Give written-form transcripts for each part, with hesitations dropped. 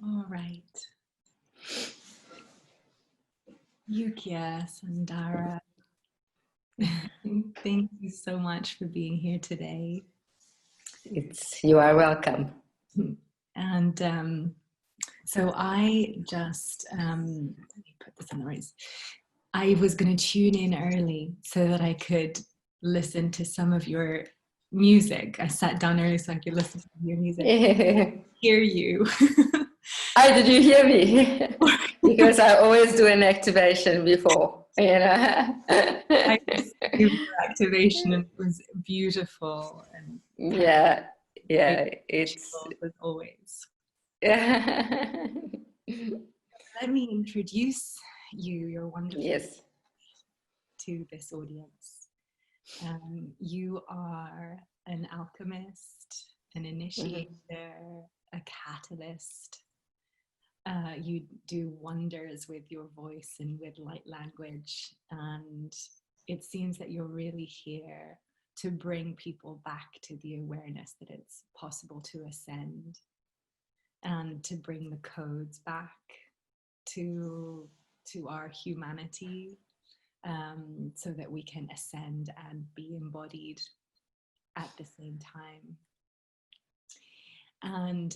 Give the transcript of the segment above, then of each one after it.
All right. Yukia, Sandara, thank you so much for being here today. You are welcome. And so I just, let me put this on the right. I was going to tune in early so that I could listen to some of your music. I sat down early so I could listen to your music. Hear you. Did you hear me? Because I always do an activation before, you know. I received your activation and it was beautiful. And yeah, it's as always. Yeah. Let me introduce you. You're wonderful. Yes. To this audience. You are an alchemist, an initiator, a catalyst. You do wonders with your voice and with light language, and it seems that you're really here to bring people back to the awareness that it's possible to ascend and to bring the codes back to our humanity, so that we can ascend and be embodied at the same time. And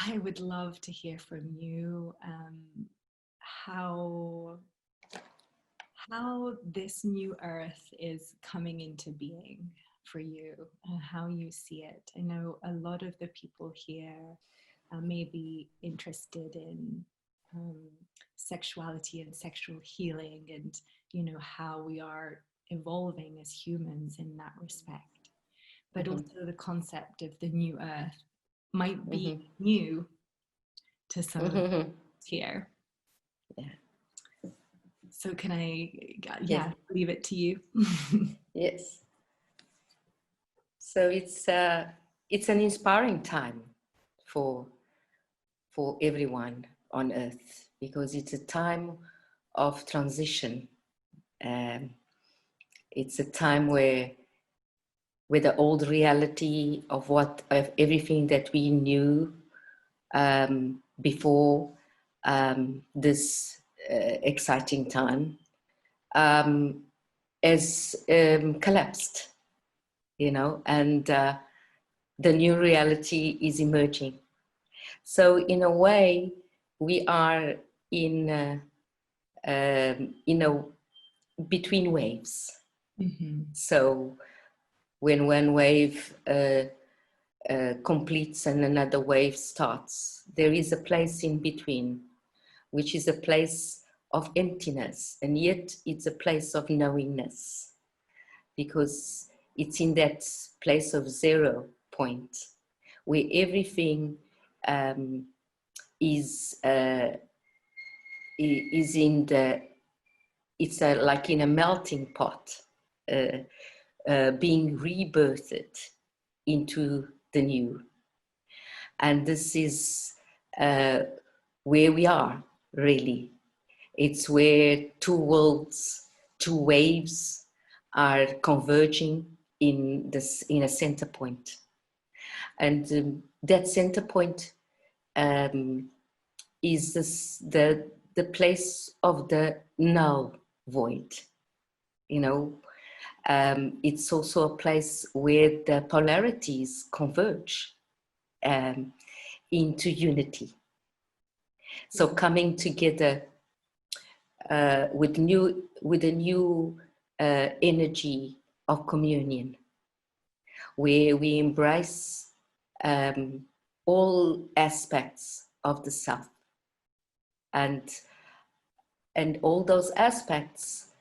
I would love to hear from you how this new earth is coming into being for you, how you see it. I know a lot of the people here may be interested in sexuality and sexual healing, and how we are evolving as humans in that respect. But also the concept of the new earth might be new to some of us here. Yeah. So can I leave it to you? Yes. So it's an inspiring time for everyone on earth, because it's a time of transition. It's a time where the old reality of everything that we knew before this exciting time has collapsed, and the new reality is emerging. So in a way, we are in between waves. So when one wave completes and another wave starts, there is a place in between, which is a place of emptiness, and yet it's a place of knowingness, because it's in that place of 0 point where everything is in the, it's like in a melting pot, being rebirthed into the new. And this is where we are, really. It's where two worlds, two waves are converging in a center point. And that center point is the place of the null void. It's also a place where the polarities converge into unity. So coming together with a new energy of communion, where we embrace all aspects of the self, and all those aspects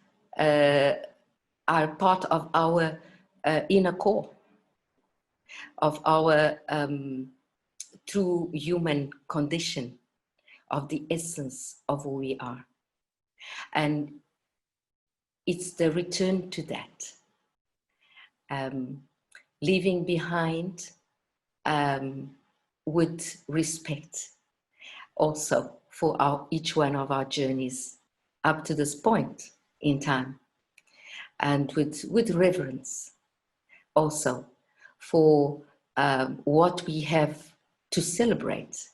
are part of our inner core, of our true human condition, of the essence of who we are. And it's the return to that, leaving behind with respect also for each one of our journeys up to this point in time, and with reverence also for what we have to celebrate,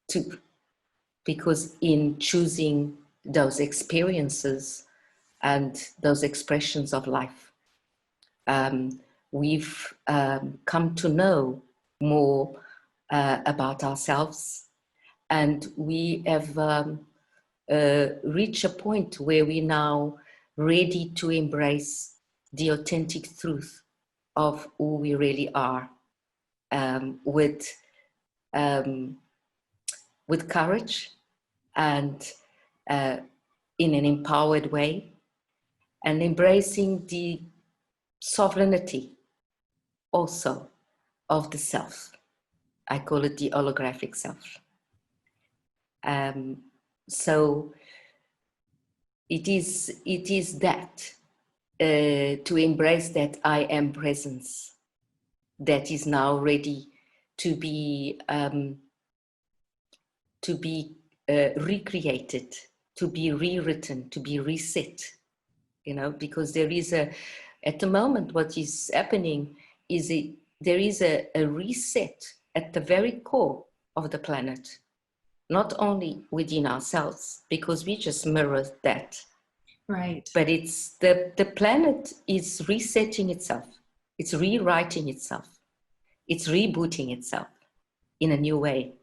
to because in choosing those experiences and those expressions of life, we've come to know more about ourselves, and we have reached a point where we're now ready to embrace the authentic truth of who we really are, with courage and in an empowered way, and embracing the sovereignty also of the self. I call it the holographic self. So it is that to embrace that I am presence that is now ready to be recreated, to be rewritten, to be reset. You know, because there is at the moment, what is happening is there is a reset at the very core of the planet, not only within ourselves, because we just mirror that. Right. But it's the planet is resetting itself. It's rewriting itself. It's rebooting itself in a new way.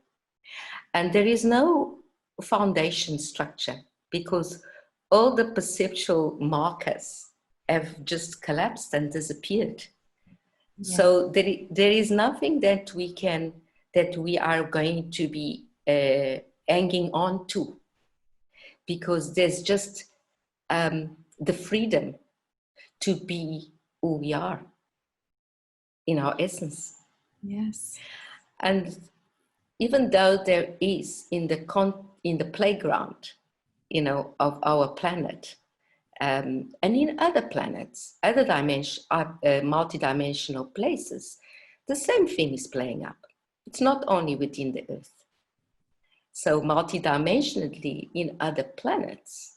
And there is no foundation structure, because all the perceptual markers have just collapsed and disappeared. Yeah. So there is nothing that we are going to be hanging on to, because there's just the freedom to be who we are in our essence. Yes. And even though there is in the playground, you know, of our planet, and in other planets, other multidimensional places, the same thing is playing up. It's not only within the Earth. So multidimensionally in other planets,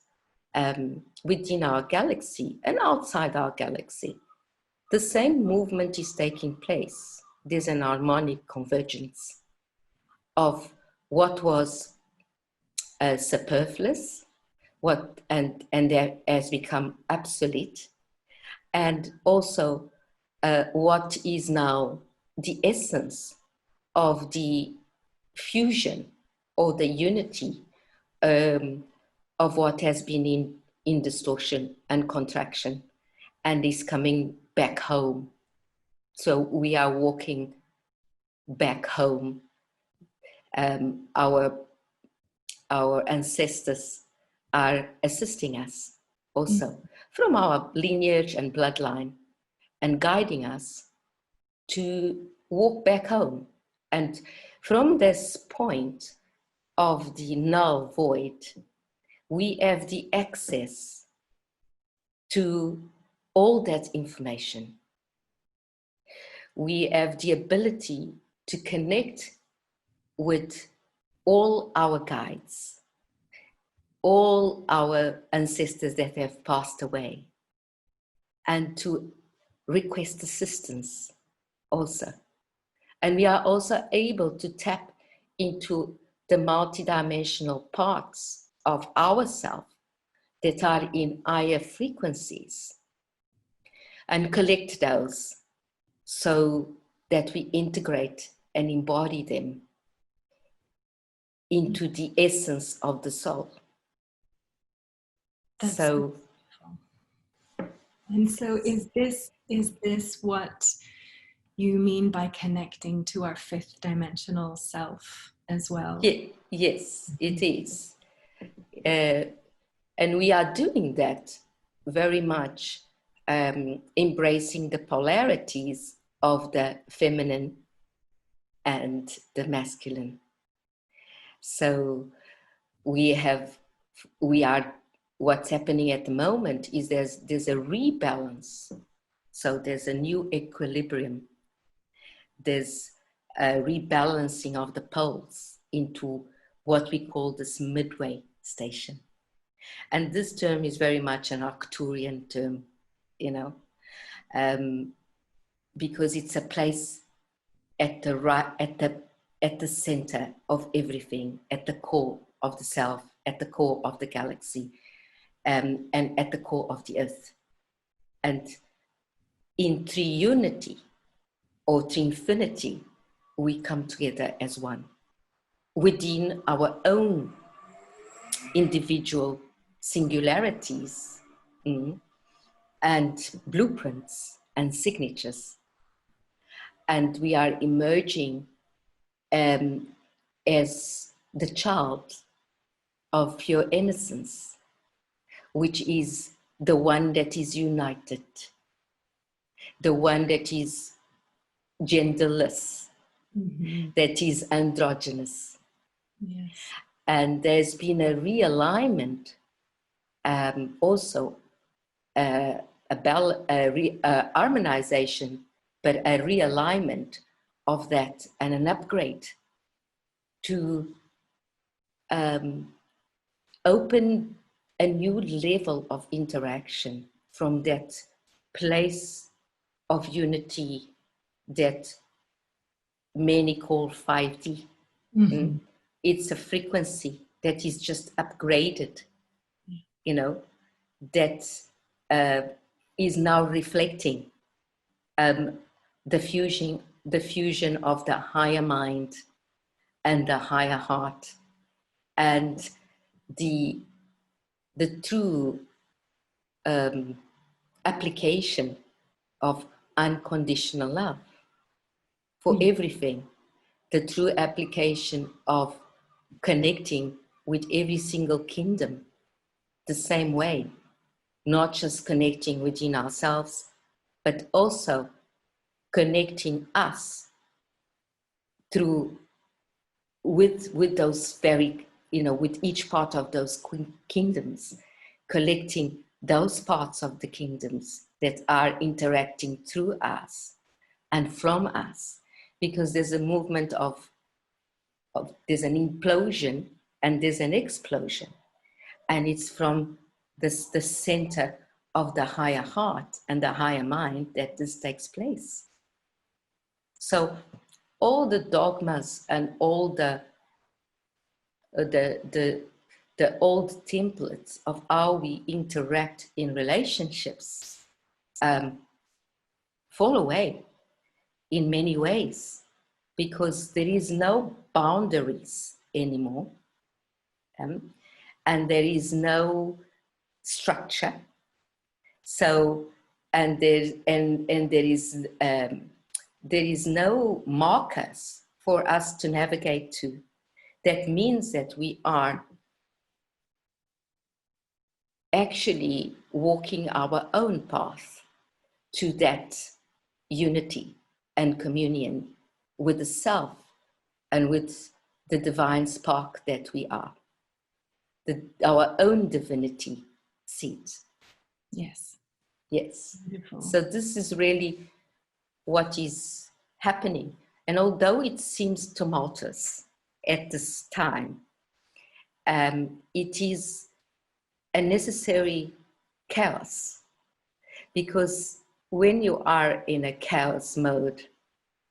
within our galaxy and outside our galaxy, the same movement is taking place. There's an harmonic convergence of what was superfluous, and that has become obsolete, and also what is now the essence of the fusion or the unity of what has been in distortion and contraction, and is coming back home. So we are walking back home. Our ancestors are assisting us also from our lineage and bloodline, and guiding us to walk back home. And from this point of the null void, we have the access to all that information. We have the ability to connect with all our guides, all our ancestors that have passed away, and to request assistance also. And we are also able to tap into the multidimensional parts of ourselves that are in higher frequencies, and collect those so that we integrate and embody them into the essence of the soul. That's so beautiful. And so is this what you mean by connecting to our fifth dimensional self as well? Yes, it is. And we are doing that very much, embracing the polarities of the feminine and the masculine. So what's happening at the moment is there's a rebalance. So there's a new equilibrium. There's a rebalancing of the poles into what we call this midway station. And this term is very much an Arcturian term, you know, because it's a place at the center of everything, at the core of the self, at the core of the galaxy, and at the core of the earth. And in triunity or trinfinity, we come together as one within our own individual singularities, and blueprints and signatures. And we are emerging as the child of pure innocence, which is the one that is united, the one that is genderless, that is androgynous. Yes. And there's been a realignment, also harmonization, but a realignment of that, and an upgrade to open a new level of interaction from that place of unity that many call 5D. It's a frequency that is just upgraded, you know, that is now reflecting the fusion of the higher mind and the higher heart, and the true application of unconditional love for everything, the true application of connecting with every single kingdom the same way, not just connecting within ourselves, but also connecting us through with those very, you know, with each part of those kingdoms, collecting those parts of the kingdoms that are interacting through us and from us, because there's a movement of there's an implosion and there's an explosion, and it's from the center of the higher heart and the higher mind that this takes place. So all the dogmas and all the old templates of how we interact in relationships fall away in many ways, because there is no boundaries anymore, and there is no structure. So, and there is no markers for us to navigate to. That means that we are actually walking our own path to that unity and communion with the self and with the divine spark that we are, our own divinity seat. Yes. Yes. Beautiful. So this is really what is happening. And although it seems tumultuous at this time, it is a necessary chaos, because when you are in a chaos mode,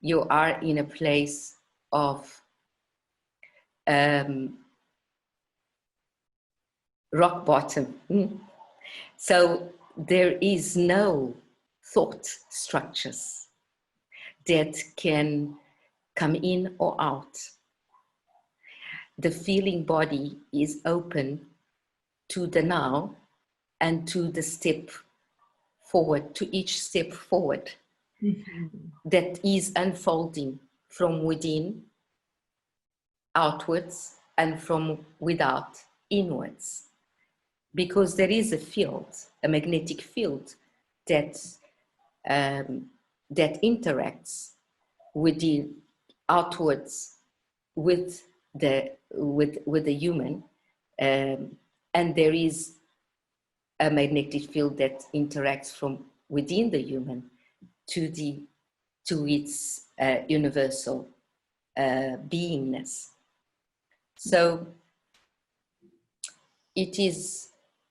you are in a place of rock bottom. So there is no thought structures that can come in or out. The feeling body is open to the now and to the step forward, to each step forward that is unfolding from within outwards and from without inwards. Because there is a field, a magnetic field that interacts within outwards with the human, and there is a magnetic field that interacts from within the human to its universal beingness. So it is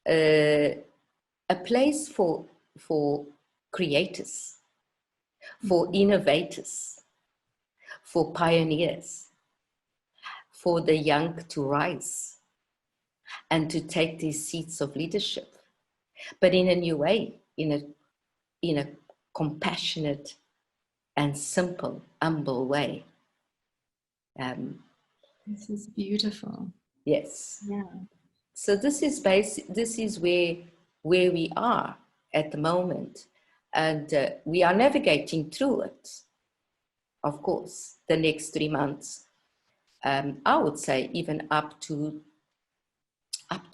a place for creators, for innovators, for pioneers, for the young to rise, and to take these seats of leadership, but in a new way, in a compassionate and simple, humble way. This is beautiful. Yes. Yeah. So this is where we are at the moment, and we are navigating through it. Of course, the next 3 months, I would say even up to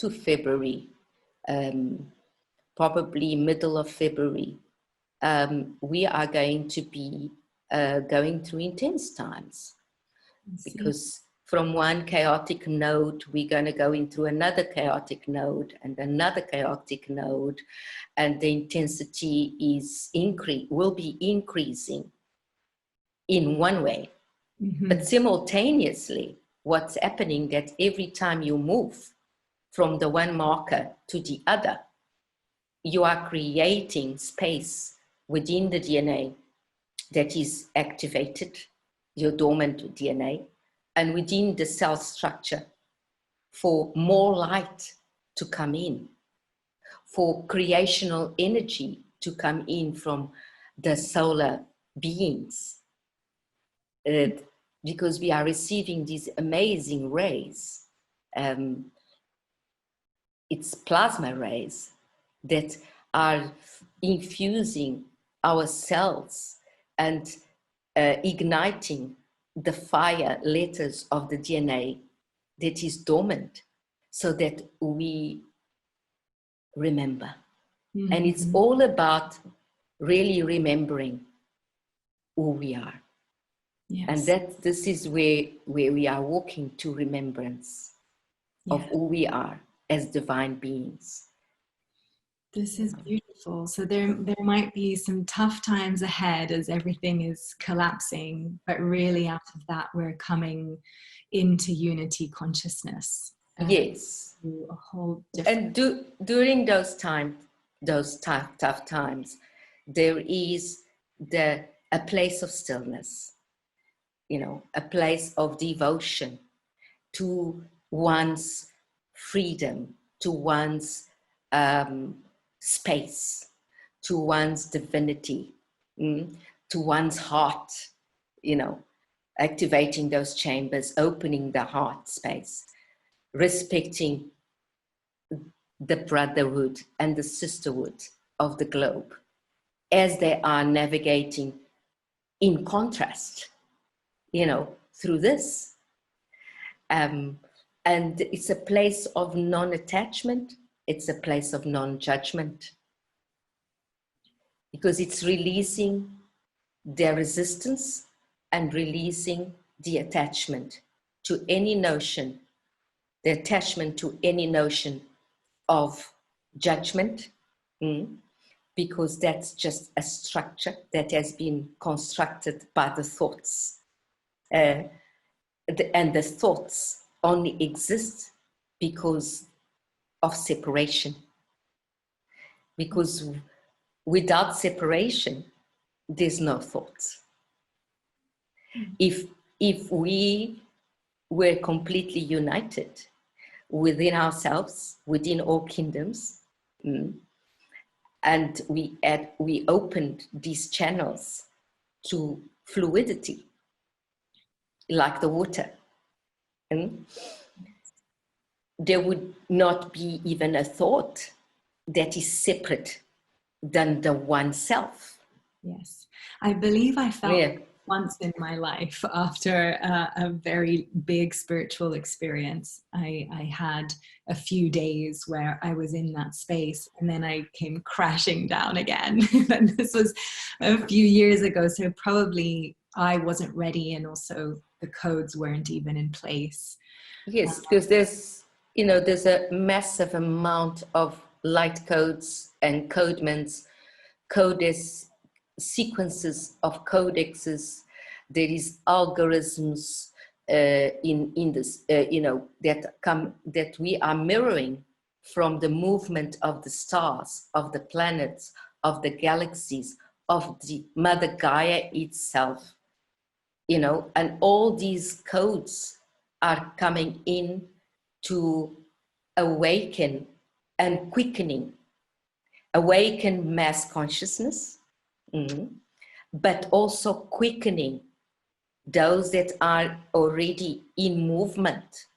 February, probably middle of February, we are going to be going through intense times, because from one chaotic node, we're going to go into another chaotic node and another chaotic node, and the intensity will be increasing in one way. Mm-hmm. But simultaneously, what's happening that every time you move from the one marker to the other, you are creating space within the DNA that is activated, your dormant DNA, and within the cell structure for more light to come in, for creational energy to come in from the solar beings. Because we are receiving these amazing rays. It's plasma rays that are infusing our cells and igniting the fire letters of the DNA that is dormant, so that we remember. Mm-hmm. And it's all about really remembering who we are. Yes. And this is where we are walking to remembrance of who we are as divine beings. This is beautiful. So there might be some tough times ahead as everything is collapsing, but really out of that we're coming into unity consciousness. Yes. A whole different. And during those tough times, there is a place of stillness, a place of devotion to one's freedom, to one's space, to one's divinity, to one's heart, activating those chambers, opening the heart space, respecting the brotherhood and the sisterhood of the globe as they are navigating in contrast, through this. And it's a place of non-attachment. It's a place of non-judgment, because it's releasing their resistance and releasing the attachment to any notion, the attachment to any notion of judgment, because that's just a structure that has been constructed by the thoughts. And the thoughts only exist because of separation. Because without separation, there's no thoughts. If we were completely united within ourselves, within all kingdoms, and we opened these channels to fluidity, like the water, there would not be even a thought that is separate than the one self. Yes, I believe I felt once in my life after a very big spiritual experience. I had a few days where I was in that space, and then I came crashing down again. And this was a few years ago, so probably I wasn't ready, and also the codes weren't even in place. Yes, because there's a massive amount of light codes and codes, sequences of codexes. There is algorithms in this, that we are mirroring from the movement of the stars, of the planets, of the galaxies, of the Mother Gaia itself, and all these codes are coming in to awaken and quickening, awaken mass consciousness, but also quickening those that are already in movement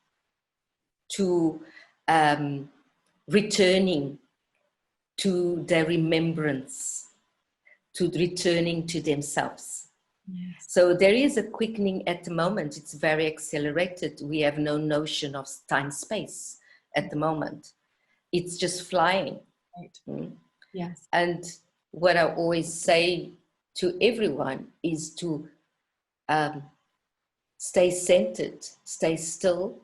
to returning to their remembrance, to returning to themselves. Yes. So there is a quickening at the moment. It's very accelerated. We have no notion of time space at the moment. It's just flying. Right. Yes. And what I always say to everyone is to stay centered, stay still,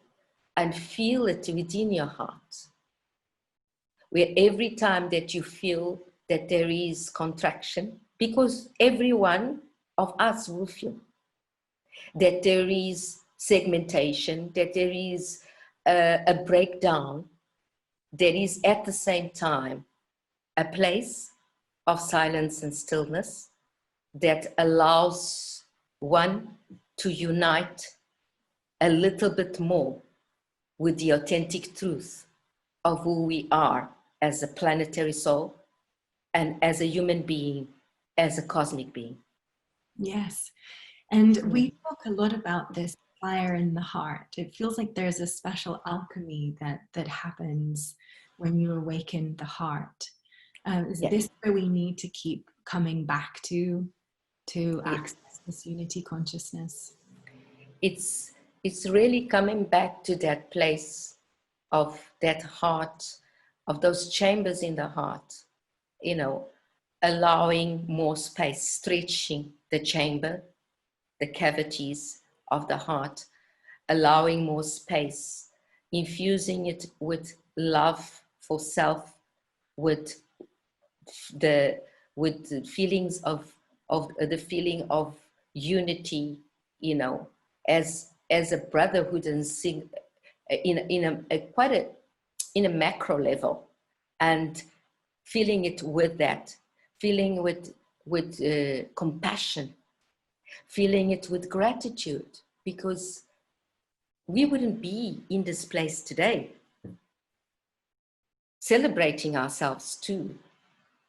and feel it within your heart. Where every time that you feel that there is contraction, because every one of us will feel that there is segmentation, that there is a breakdown, there is at the same time a place of silence and stillness that allows one to unite a little bit more with the authentic truth of who we are as a planetary soul and as a human being, as a cosmic being. Yes. And we talk a lot about this fire in the heart. It feels like there's a special alchemy that happens when you awaken the heart. Is this where we need to keep coming back to access this unity consciousness? It's really coming back to that place of that heart, of those chambers in the heart, you know, allowing more space, stretching the chamber, the cavities of the heart, allowing more space, infusing it with love for self, with the feelings of the feeling of unity, you know, as a brotherhood and sing in a macro level, and feeling it with that, feeling with compassion, feeling it with gratitude, because we wouldn't be in this place today celebrating ourselves too.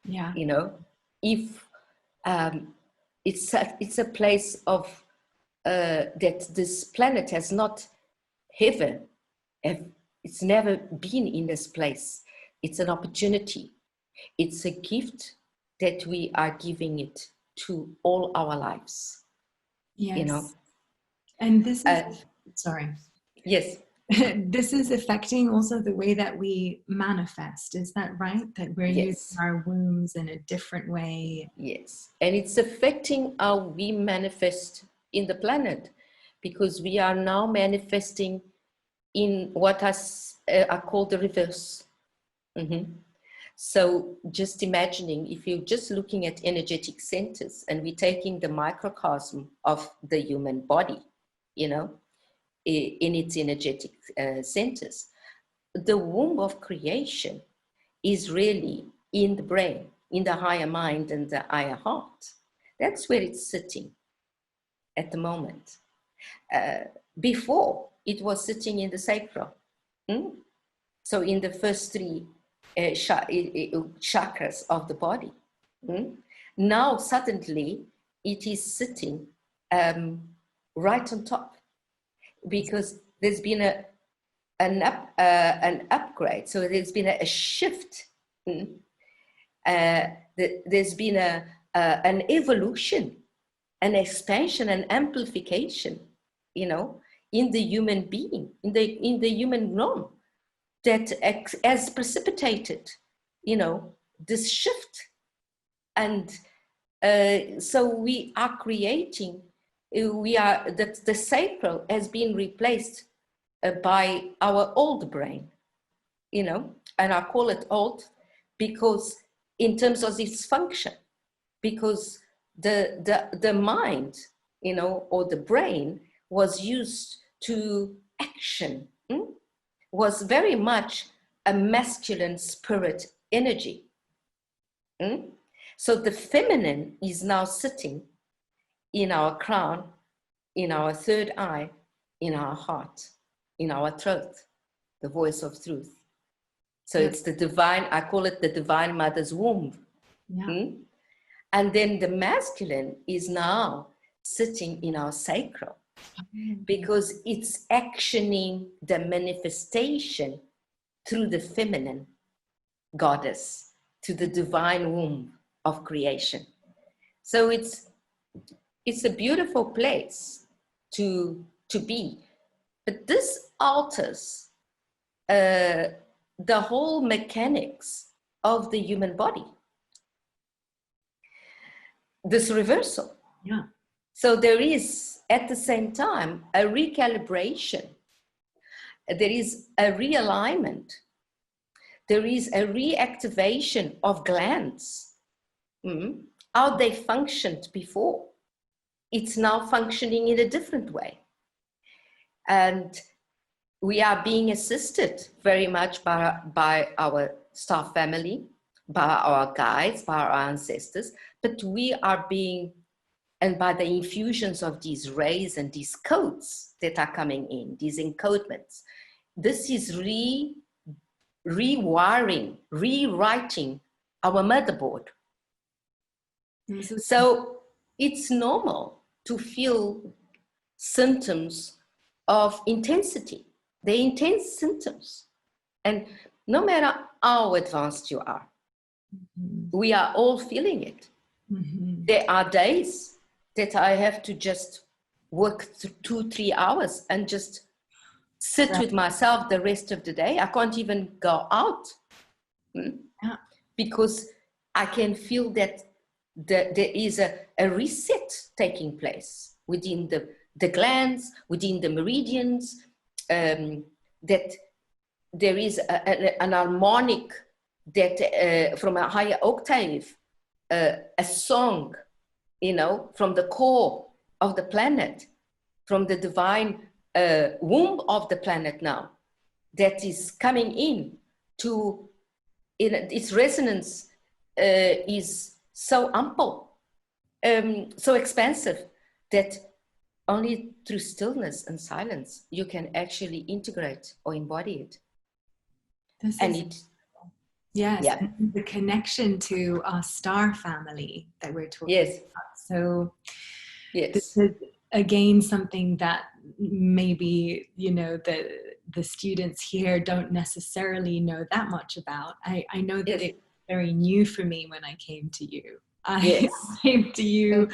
Yeah. You know, if it's a place of that this planet has not ever, it's never been in this place. It's an opportunity. It's a gift that we are giving it to all our lives. Yes. You know, and this is sorry. Yes. This is affecting also the way that we manifest. Is that right? That we're using our wombs in a different way. Yes. And it's affecting how we manifest in the planet, because we are now manifesting in what I call the reverse. So just imagining, if you're just looking at energetic centers and we're taking the microcosm of the human body, you know, in its energetic centers, the womb of creation is really in the brain, in the higher mind and the higher heart. That's where it's sitting at the moment. Before, it was sitting in the sacral. So in the first three chakras of the body. Now, suddenly, it is sitting right on top, because there's been an upgrade. So there's been a shift. There's been an evolution, an expansion, an amplification, you know, in the human being, in the human realm, that has precipitated, you know, this shift. And so we are creating, the sacral has been replaced by our old brain, you know, and I call it old because in terms of its function, because the mind, you know, or the brain was used to action, was very much a masculine spirit energy. So the feminine is now sitting in our crown, in our third eye, in our heart, in our throat, the voice of truth. So it's the divine, I call it the divine mother's womb. Yeah. And then the masculine is now sitting in our sacral, because it's actioning the manifestation through the feminine goddess to the divine womb of creation. So it's a beautiful place to be. But this alters the whole mechanics of the human body. This reversal. Yeah. So there is, at the same time, a recalibration. There is a realignment. There is a reactivation of glands. How they functioned before. It's now functioning in a different way. And we are being assisted very much by our star family, by our guides, by our ancestors, but we are being, and by the infusions of these rays and these codes that are coming in, these encodements, this is rewiring, rewriting our motherboard. So it's normal to feel symptoms of intensity. They're intense symptoms. And no matter how advanced you are, we are all feeling it. There are days that I have to just work 2-3 hours and just sit with myself the rest of the day. I can't even go out because I can feel that there is a reset taking place within the glands, within the meridians, that there is an harmonic that from a higher octave, a song, from the core of the planet, from the divine womb of the planet now, that is coming in to, its resonance is so ample, so expansive, that only through stillness and silence you can actually integrate or embody it. Yes, and the connection to our star family that we're talking about. So this is again something that maybe the students here don't necessarily know that much about. I know that it's very new for me when I came to you. I came to you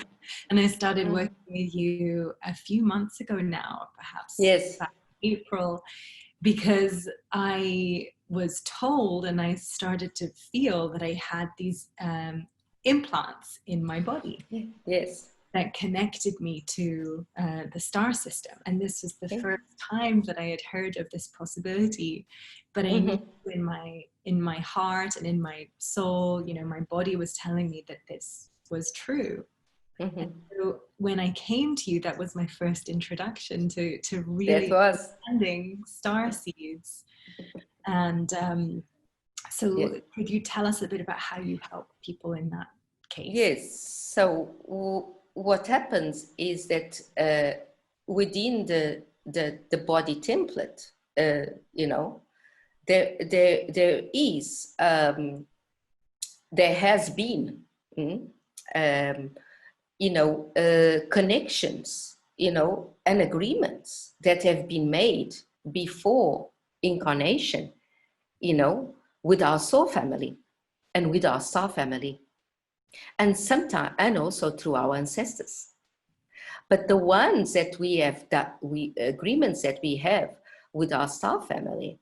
and I started working with you a few months ago now, perhaps back in April, because I was told and I started to feel that I had these implants in my body that connected me to the star system. And this was the first time that I had heard of this possibility, but I knew in my heart and in my soul, my body was telling me that this was true. And so when I came to you, that was my first introduction to really understanding star seeds. And so could you tell us a bit about how you help people in that case? Yes. So what happens is that within the body template, there has been connections, and agreements that have been made before incarnation, with our soul family and with our star family, and sometimes, and also through our ancestors. But the ones that we have, agreements that we have with our star family,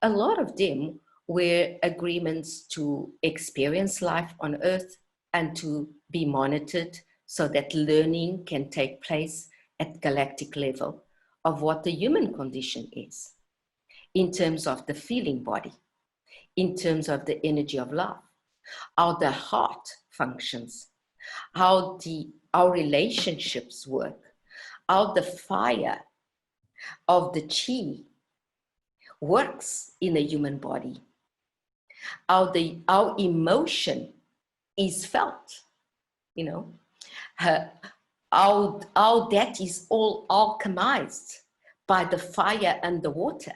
a lot of them were agreements to experience life on Earth and to be monitored so that learning can take place at galactic level of what the human condition is, in terms of the feeling body, in terms of the energy of love, how the heart functions, how our relationships work, how the fire of the chi works in a human body, how emotion is felt, how that is all alchemized by the fire and the water,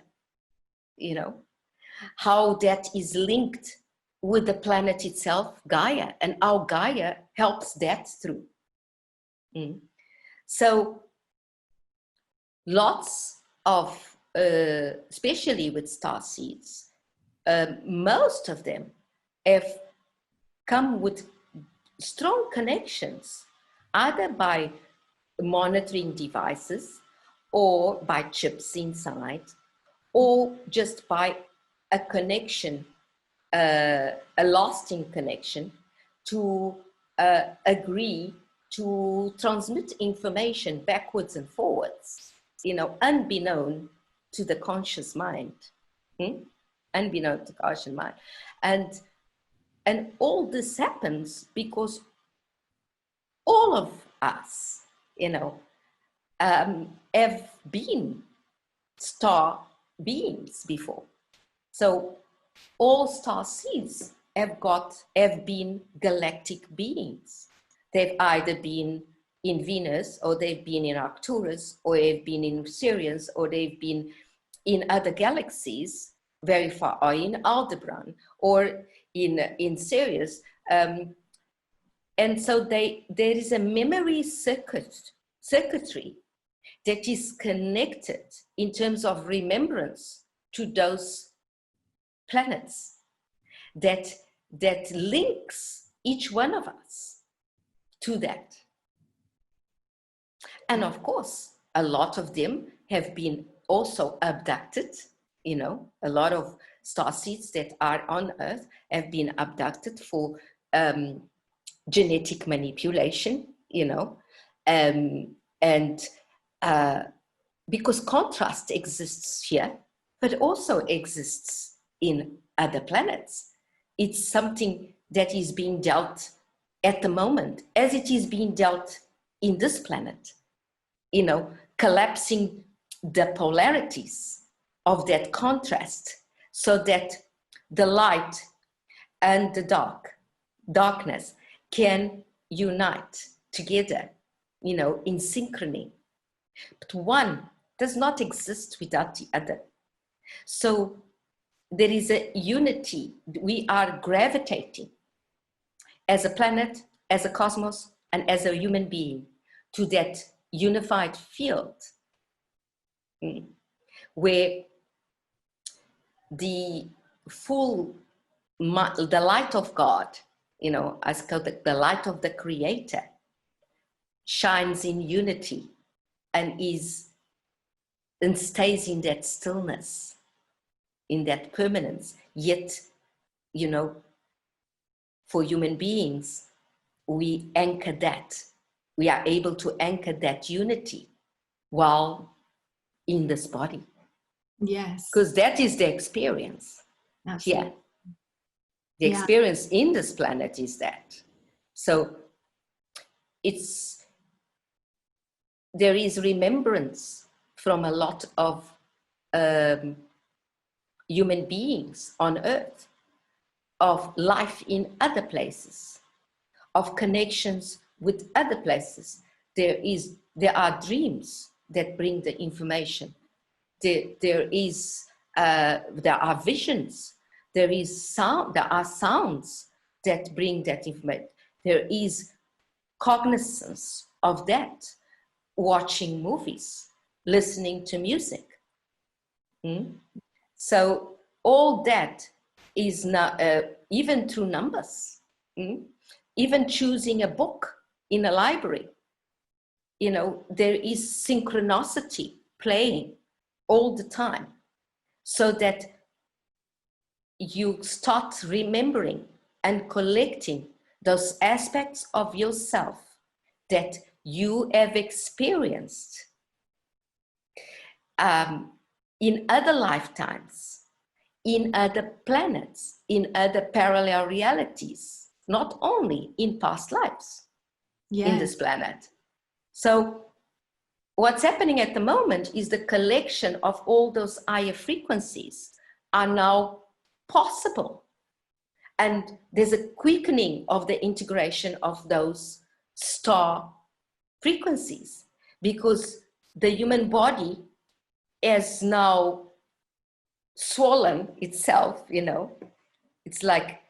how that is linked with the planet itself, Gaia, and how Gaia helps that through. So lots of, especially with star seeds, most of them have come with strong connections, either by monitoring devices or by chips inside, or just by a connection, a lasting connection, to agree to transmit information backwards and forwards, unbeknown to the conscious mind, unbeknown to the conscious mind. And all this happens because all of us, have been star beings before. So all star seeds have been galactic beings. They've either been in Venus, or they've been in Arcturus, or they've been in Sirius, or they've been in other galaxies very far, or in Aldebaran, or in Sirius. And so there is a memory circuitry that is connected in terms of remembrance to those planets, that links each one of us to that. And of course, a lot of them have been also abducted. A lot of starseeds that are on Earth have been abducted for genetic manipulation, and because contrast exists here, but also exists in other planets. It's something that is being dealt at the moment, as it is being dealt in this planet, collapsing the polarities of that contrast, so that the light and the darkness can unite together, in synchrony. But one does not exist without the other. So there is a unity. We are gravitating as a planet, as a cosmos, and as a human being to that unified field, where the light of God, as called the light of the Creator, shines in unity and stays in that stillness, in that permanence. Yet, for human beings, we anchor that. We are able to anchor that unity while in this body. Yes. Because that is the experience. Absolutely. Yeah. The experience in this planet is that. So there is remembrance from a lot of human beings on Earth, of life in other places, of connections with other places. There are dreams that bring the information. There are visions. There are sounds that bring that information. There is cognizance of that, watching movies, listening to music. So all that is not, even through numbers, even choosing a book in a library, there is synchronicity playing all the time, so that you start remembering and collecting those aspects of yourself that you have experienced in other lifetimes, in other planets, in other parallel realities, not only in past lives in this planet. So what's happening at the moment is the collection of all those higher frequencies are now possible. And there's a quickening of the integration of those star frequencies, because the human body has now swollen itself, you know. It's like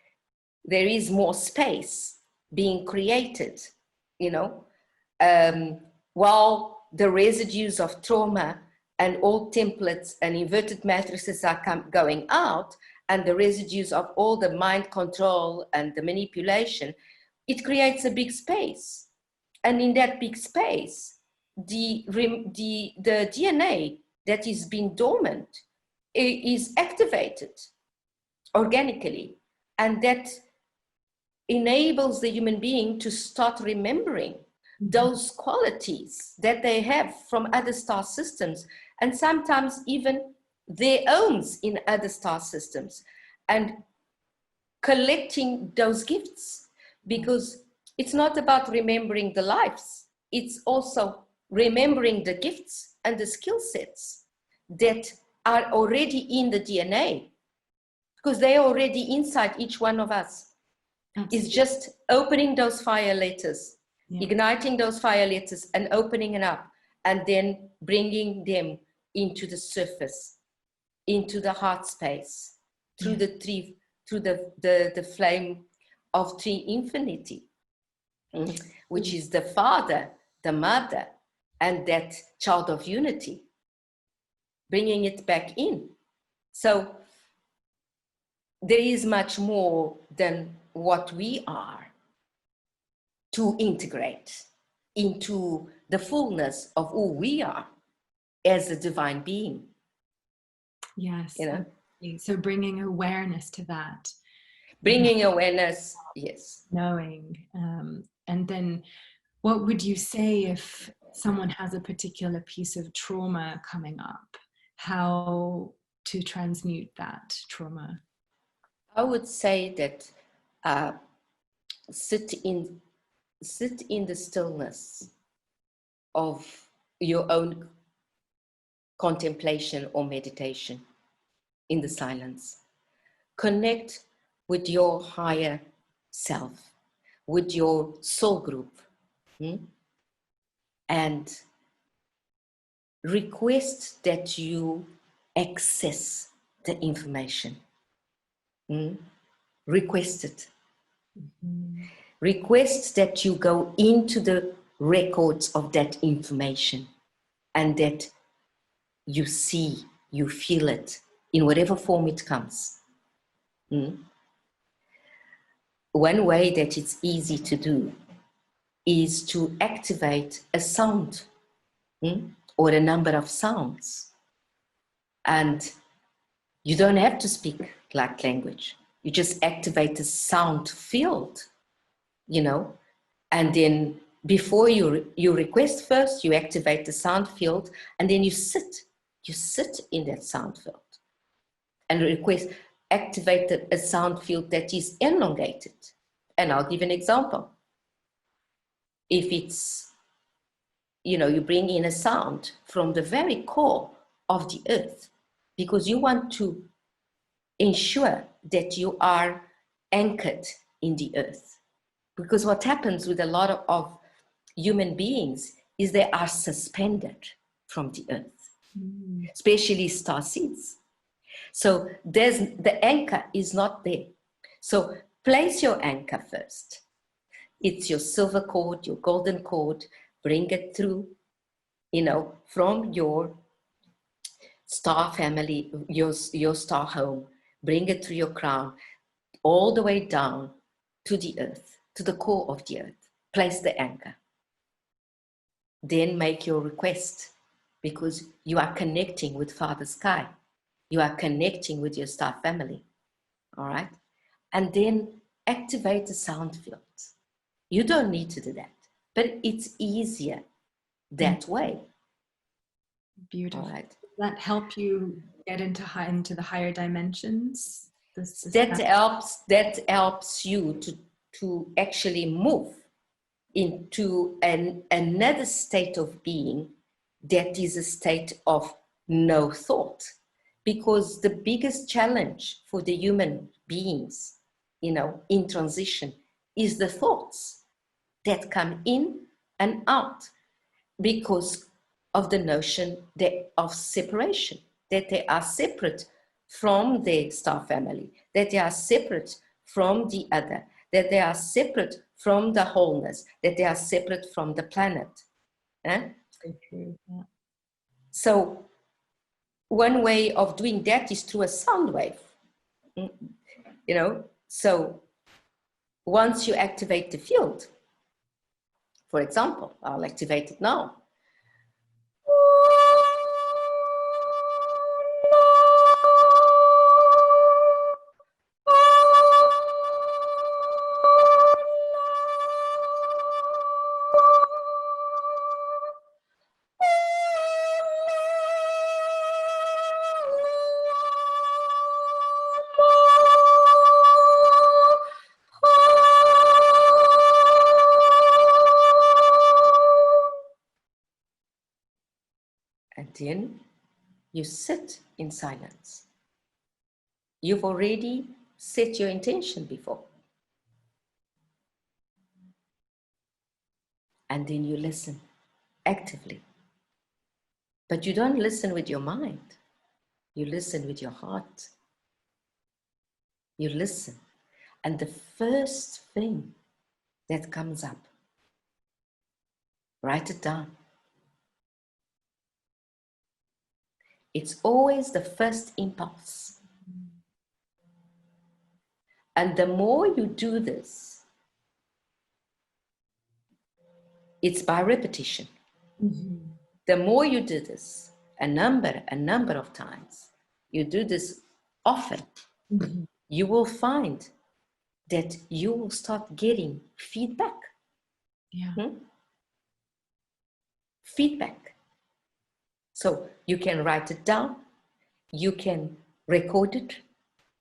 there is more space being created, you know, while the residues of trauma and old templates and inverted matrices are going out, and the residues of all the mind control and the manipulation, it creates a big space. And in that big space, the DNA that is being dormant is activated organically, and that enables the human being to start remembering those qualities that they have from other star systems, and sometimes even their own in other star systems, and collecting those gifts, because it's not about remembering the lives, it's also remembering the gifts and the skill sets that are already in the DNA, because they are already inside each one of us. Absolutely. It's just opening those fire letters, igniting those fire letters and opening it up, and then bringing them into the surface, into the heart space, through the tree, through the flame of tree infinity, which is the father, the mother, and that child of unity, bringing it back in. So there is much more than what we are to integrate into the fullness of who we are as a divine being. Yes. You know? So bringing awareness to that. Bringing awareness, yes. Knowing. And then what would you say if someone has a particular piece of trauma coming up? How to transmute that trauma? I would say that sit in the stillness of your own contemplation or meditation, in the silence. Connect with your higher self, with your soul group, and request that you access the information. Request it. Request that you go into the records of that information, and that you see, you feel it in whatever form it comes. One way that it's easy to do is to activate a sound or a number of sounds. And you don't have to speak like language. You just activate the sound field, you know, and then before you request first, you activate the sound field, and then you sit in that sound field and activate a sound field that is elongated. And I'll give an example. If it's, you know, you bring in a sound from the very core of the earth, because you want to ensure that you are anchored in the earth. Because what happens with a lot of human beings is they are suspended from the earth, especially star seeds. So the anchor is not there. So place your anchor first. It's your silver cord, your golden cord. Bring it through, you know, from your star family, your star home. Bring it through your crown, all the way down to the earth, to the core of the earth. Place the anchor. Then make your request, because you are connecting with Father Sky. You are connecting with your star family. All right? And then activate the sound field. You don't need to do that, but it's easier that way. Beautiful. All right. Does that help you get into the higher dimensions? That helps you to actually move into another state of being that is a state of no thought. Because the biggest challenge for the human beings, you know, in transition is the thoughts that come in and out because of the notion of separation, that they are separate from their star family, that they are separate from the other, that they are separate from the wholeness, that they are separate from the planet. Eh? So true. Yeah. So one way of doing that is through a sound wave. You know, so once you activate the field, for example, I'll activate it now. And then you sit in silence. You've already set your intention before. And then you listen actively. But you don't listen with your mind. You listen with your heart. You listen. And the first thing that comes up, write it down. It's always the first impulse. And the more you do this, it's by repetition. Mm-hmm. The more you do this, a number of times, you do this often, Mm-hmm. you will find that you will start getting feedback. Yeah. Feedback. So you can write it down, you can record it,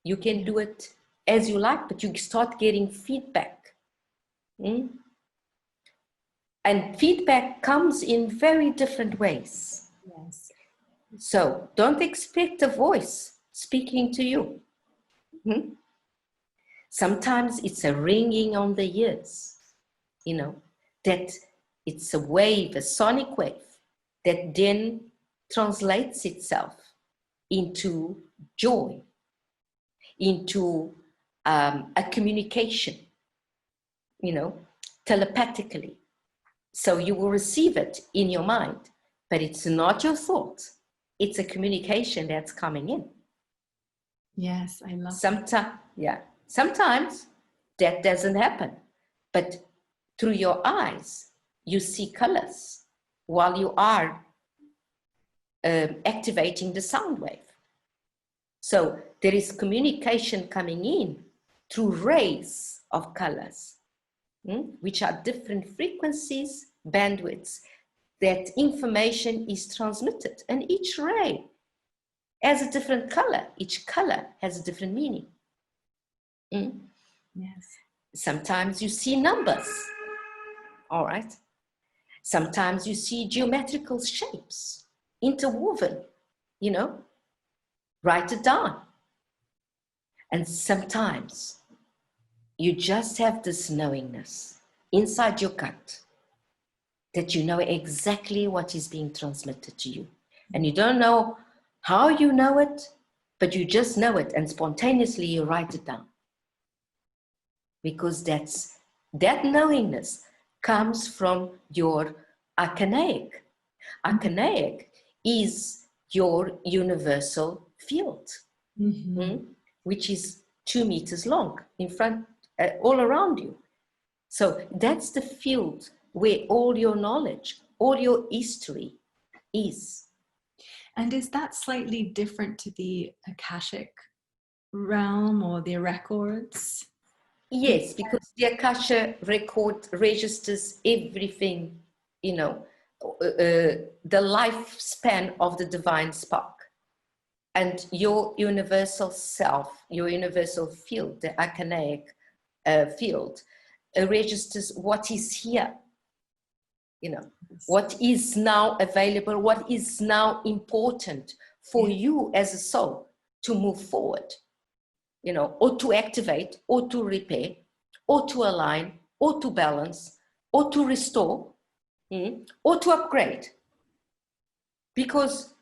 you can do it as you like, but you start getting feedback. And feedback comes in very different ways. Yes. So don't expect a voice speaking to you. Sometimes it's a ringing on the ears, you know, that it's a wave, a sonic wave, that then translates itself into joy, into a communication, you know, telepathically. So you will receive it in your mind, but it's not your thought. It's a communication that's coming in. Yes, I love that. Yeah. Sometimes that doesn't happen, but through your eyes, you see colors while you are activating the sound wave. So there is communication coming in through rays of colors, which are different frequencies, bandwidths, that information is transmitted. And each ray has a different color. Each color has a different meaning. Yes. Sometimes you see numbers, all right? Sometimes you see geometrical shapes interwoven, you know, write it down. And sometimes you just have this knowingness inside your gut that you know exactly what is being transmitted to you. And you don't know how you know it, but you just know it, and spontaneously you write it down. Because that knowingness comes from your arcanaic. Arcanaic is your universal field, which is 2 meters long in front, all around you. So that's the field where all your knowledge, all your history is. And is that slightly different to the Akashic realm or the records? Yes, because the Akasha record registers everything, you know, the lifespan of the divine spark. And your universal self, your universal field, the arcanaic field, registers what is here, you know, what is now available, what is now important for you as a soul to move forward, you know, or to activate, or to repair, or to align, or to balance, or to restore, or to upgrade. Because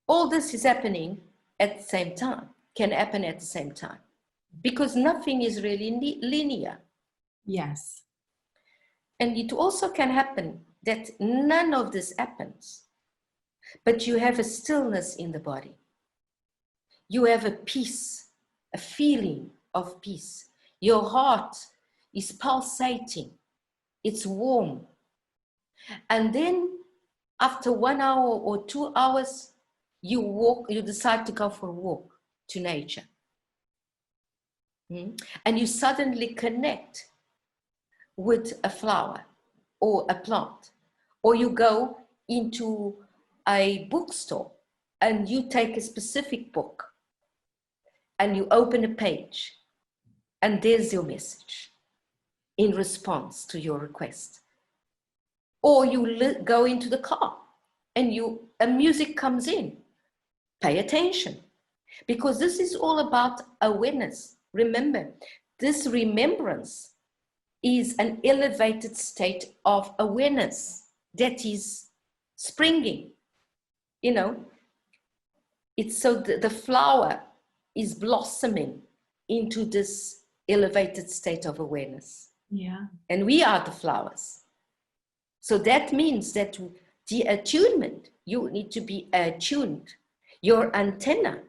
all this is happening at the same time. can happen at the same time, because nothing is really linear. Yes. And it also can happen that none of this happens, but you have a stillness in the body. You have a peace, a feeling of peace. Your heart is pulsating, it's warm. And then after 1 hour or 2 hours, you decide to go for a walk to nature. And you suddenly connect with a flower or a plant, or you go into a bookstore and you take a specific book and you open a page and there's your message in response to your request. Or you go into the car and a music comes in. Pay attention, because this is all about awareness. Remember, this remembrance is an elevated state of awareness that is springing. You know, it's so the flower is blossoming into this elevated state of awareness. Yeah. And we are the flowers. So that means that the attunement, you need to be attuned. Your antenna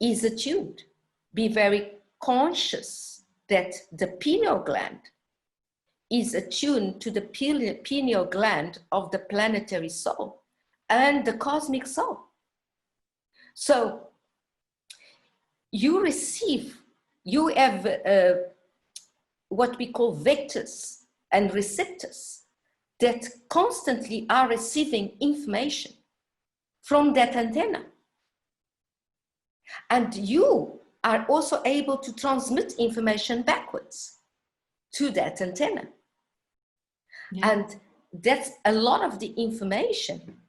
is attuned. Be very conscious that the pineal gland is attuned to the pineal gland of the planetary soul and the cosmic soul. So you have what we call vectors and receptors that constantly are receiving information from that antenna. And you are also able to transmit information backwards to that antenna. Yeah. And that's a lot of the information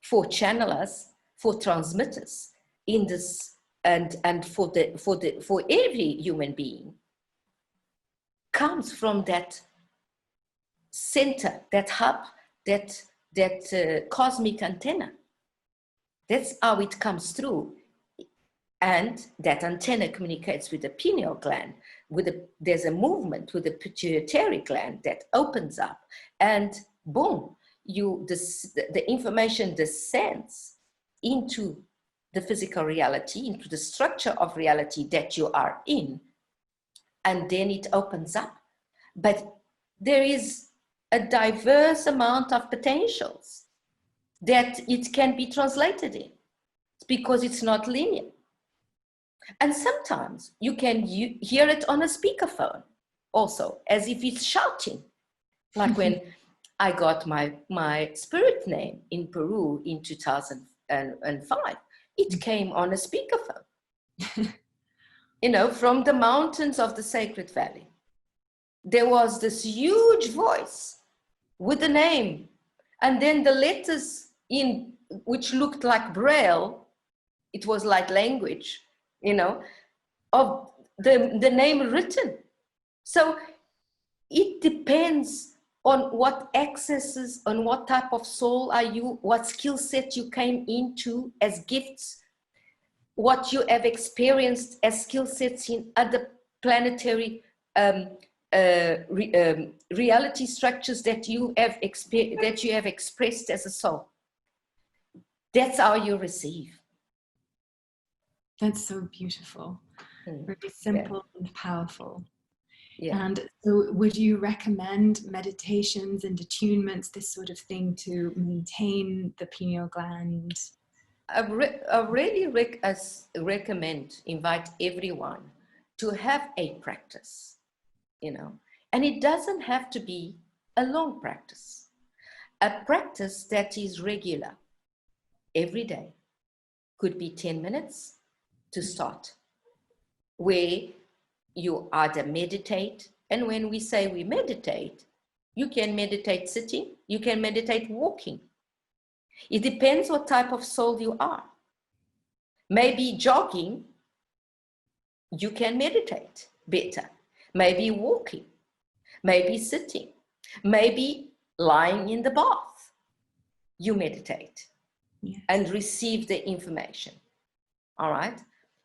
for channelers, for transmitters in this, and for every human being, comes from that center, that hub, that cosmic antenna. That's how it comes through. And that antenna communicates with the pineal gland. There's a movement with the pituitary gland that opens up, and boom, the information descends into the physical reality, into the structure of reality that you are in, and then it opens up. But there is a diverse amount of potentials that it can be translated in, because it's not linear. And sometimes you can hear it on a speakerphone also, as if it's shouting. Like when I got my spirit name in Peru in 2005, it came on a speakerphone, from the mountains of the Sacred Valley. There was this huge voice with the name, and then the letters which looked like Braille, it was like language, of the name written. So it depends on what accesses, on what type of soul are you, what skill set you came into as gifts, what you have experienced as skill sets in other planetary reality structures that you have expressed as a soul. That's how you receive. That's so beautiful. Very simple and powerful. Yeah. And so would you recommend meditations and attunements, this sort of thing, to maintain the pineal gland? I really invite everyone to have a practice, and it doesn't have to be a long practice. A practice that is regular every day. Could be 10 minutes to start, where you either meditate, and when we say we meditate, you can meditate sitting, you can meditate walking. It depends what type of soul you are. Maybe jogging, you can meditate better. Maybe walking, maybe sitting, maybe lying in the bath. You meditate. Yes. And receive the information. All right?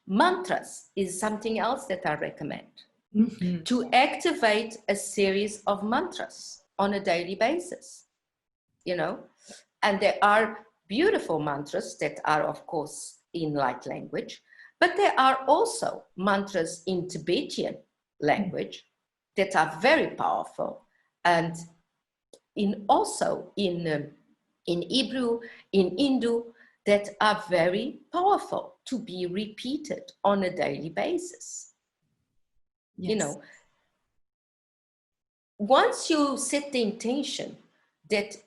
Mantras is something else that I recommend. Mm-hmm. To activate a series of mantras on a daily basis, you know, and there are beautiful mantras that are, of course, in light language, but there are also mantras in Tibetan language that are very powerful, and also in Hebrew, in Hindu, that are very powerful to be repeated on a daily basis. Yes. You know, once you set the intention that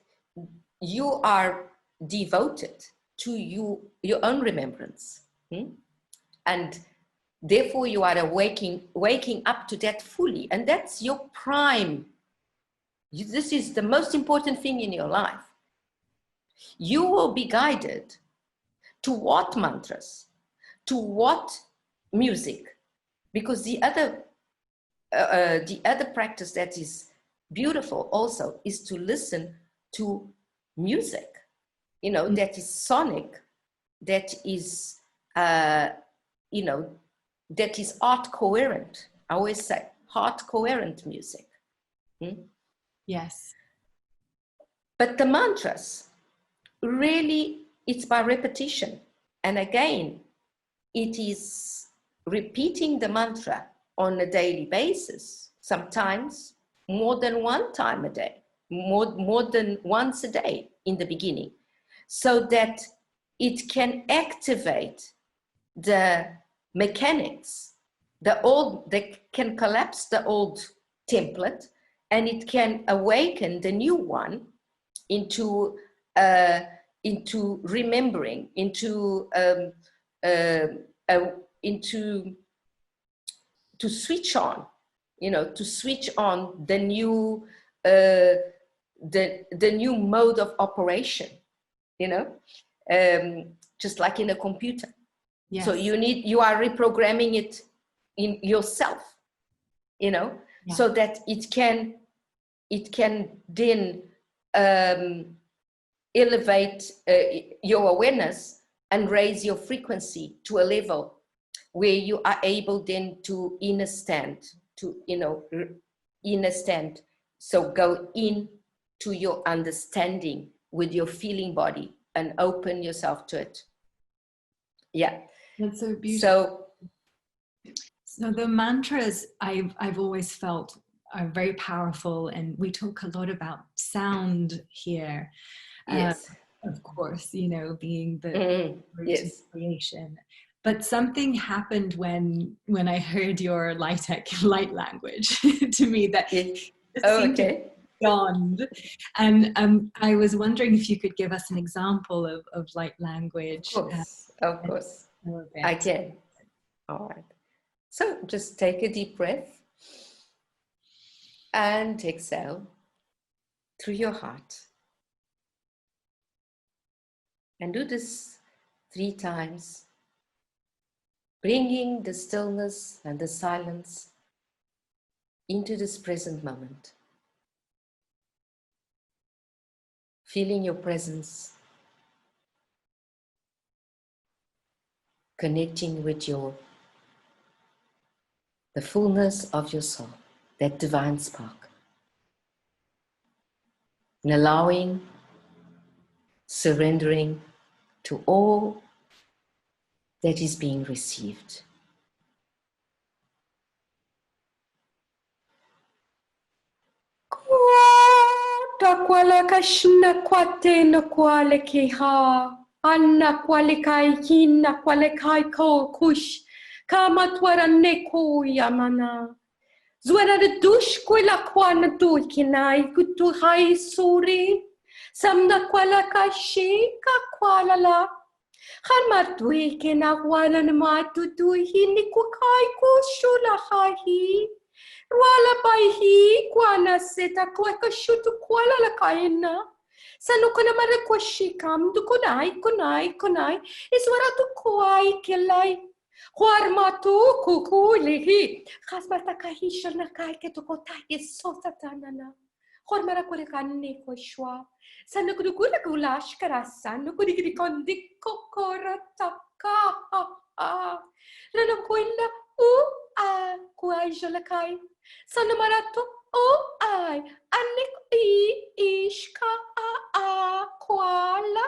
you are devoted to your own remembrance, and therefore you are waking up to that fully, and that's your prime. This is the most important thing in your life. You will be guided to what mantras, to what music, because the other practice that is beautiful also is to listen to music, you know, that is sonic, that is, you know, that is heart coherent. I always say heart coherent music. Yes. But the mantras, really, it's by repetition. And again, it is repeating the mantra on a daily basis, sometimes more than one time a day, more than once a day in the beginning, so that it can activate the mechanics, they can collapse the old template, and it can awaken the new one into remembering, to switch on, you know, to switch on the new the new mode of operation, you know, just like in a computer. Yes. So you are reprogramming it in yourself, you know, so that it can then elevate your awareness and raise your frequency to a level where you are able then to understand, so go in to your understanding with your feeling body and open yourself to it. Yeah, that's so beautiful. So the mantras I've always felt are very powerful, and we talk a lot about sound here. Yes. Of course, you know, being the root of creation. But something happened when I heard your light language to me that seemed to beyond. And I was wondering if you could give us an example of light language. Of course. I can. All right. So just take a deep breath and exhale through your heart. And do this 3 times, bringing the stillness and the silence into this present moment. Feeling your presence, connecting with the fullness of your soul, that divine spark. And allowing, surrendering to all that is being received. Takwala kashna kwate no kwale kiha, anna kwale kai kina kwale kai ko kush, kama twara neko yamana. Zwara de dush kwela kwana tu kinai kutu hai suri, samna kwala kashi ka kwala la. Khamar tui kina kwala na matu tui hini kukai kushula hahi. Wala pai kwana seta kwa kashutu kwala la kaina. Sanu kuna mara kwa shikam du kunai iswara tu kwai kelai. Huar matu kuku lihi. Khasbata kahishar na kai ke tu kotai isota tanana. Huar mara kwa kanne kwa shwa. Sanu kudu kula gulash karasa. Nu kudu giri kondi kokora taka. Ranam kuilla kuai jalakai. Sanamarato ai anik ishka kuala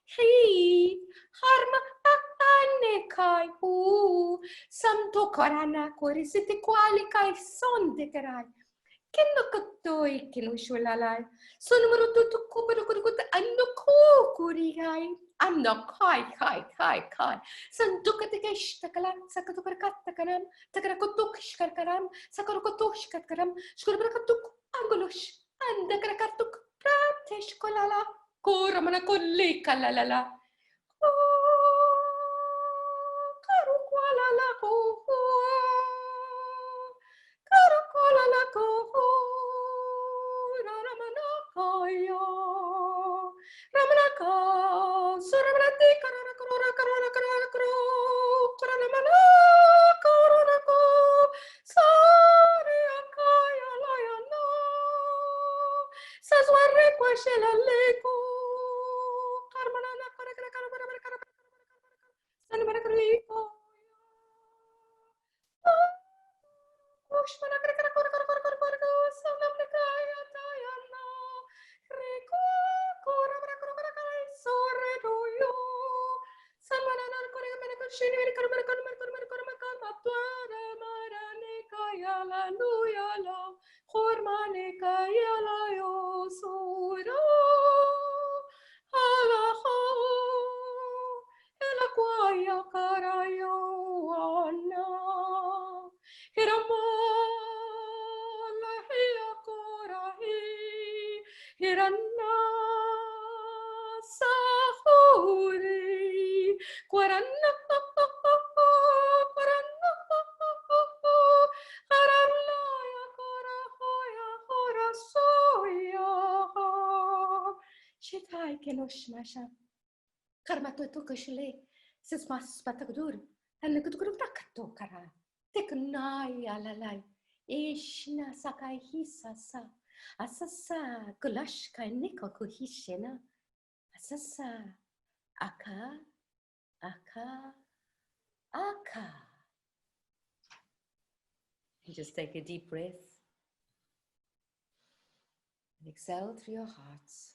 hi harma anekai samto korana korisiti kuali kai sonde kerai. Kendo katoi kilo shulalai. Sonumarutu kubarukuta anukukurigai. I'm not kai. Santukatikish takalam, sakatukarkatakaram, takarakotukshkarkaram, sakarokotushkarkaram, skurbrakatuk angulush, and the karakatuk pratesh kolala, koramana kolika lalala. Karukwalala ko. Karukwalala ko. Ramanakayo. Ramanaka, Suramanati, Karanamana, Karanako, Sariakaya Layana, Sazware Quashela Leko, Carmanana, Sanamanakariko, Sanamnakaya Tayana, Riko. Hiranna Sahuri Quaranna Haralaya Hora Hoya Hora Soya Shitai Keloshmasha Karmato Tukashile Sismas Patagdur and the Kutukuru Takato Kara Tekunai Alalai Ishna Sakai Hisasa Asasa Kulashka Niko Kuhishena Asasa Aka and just take a deep breath and exhale through your hearts,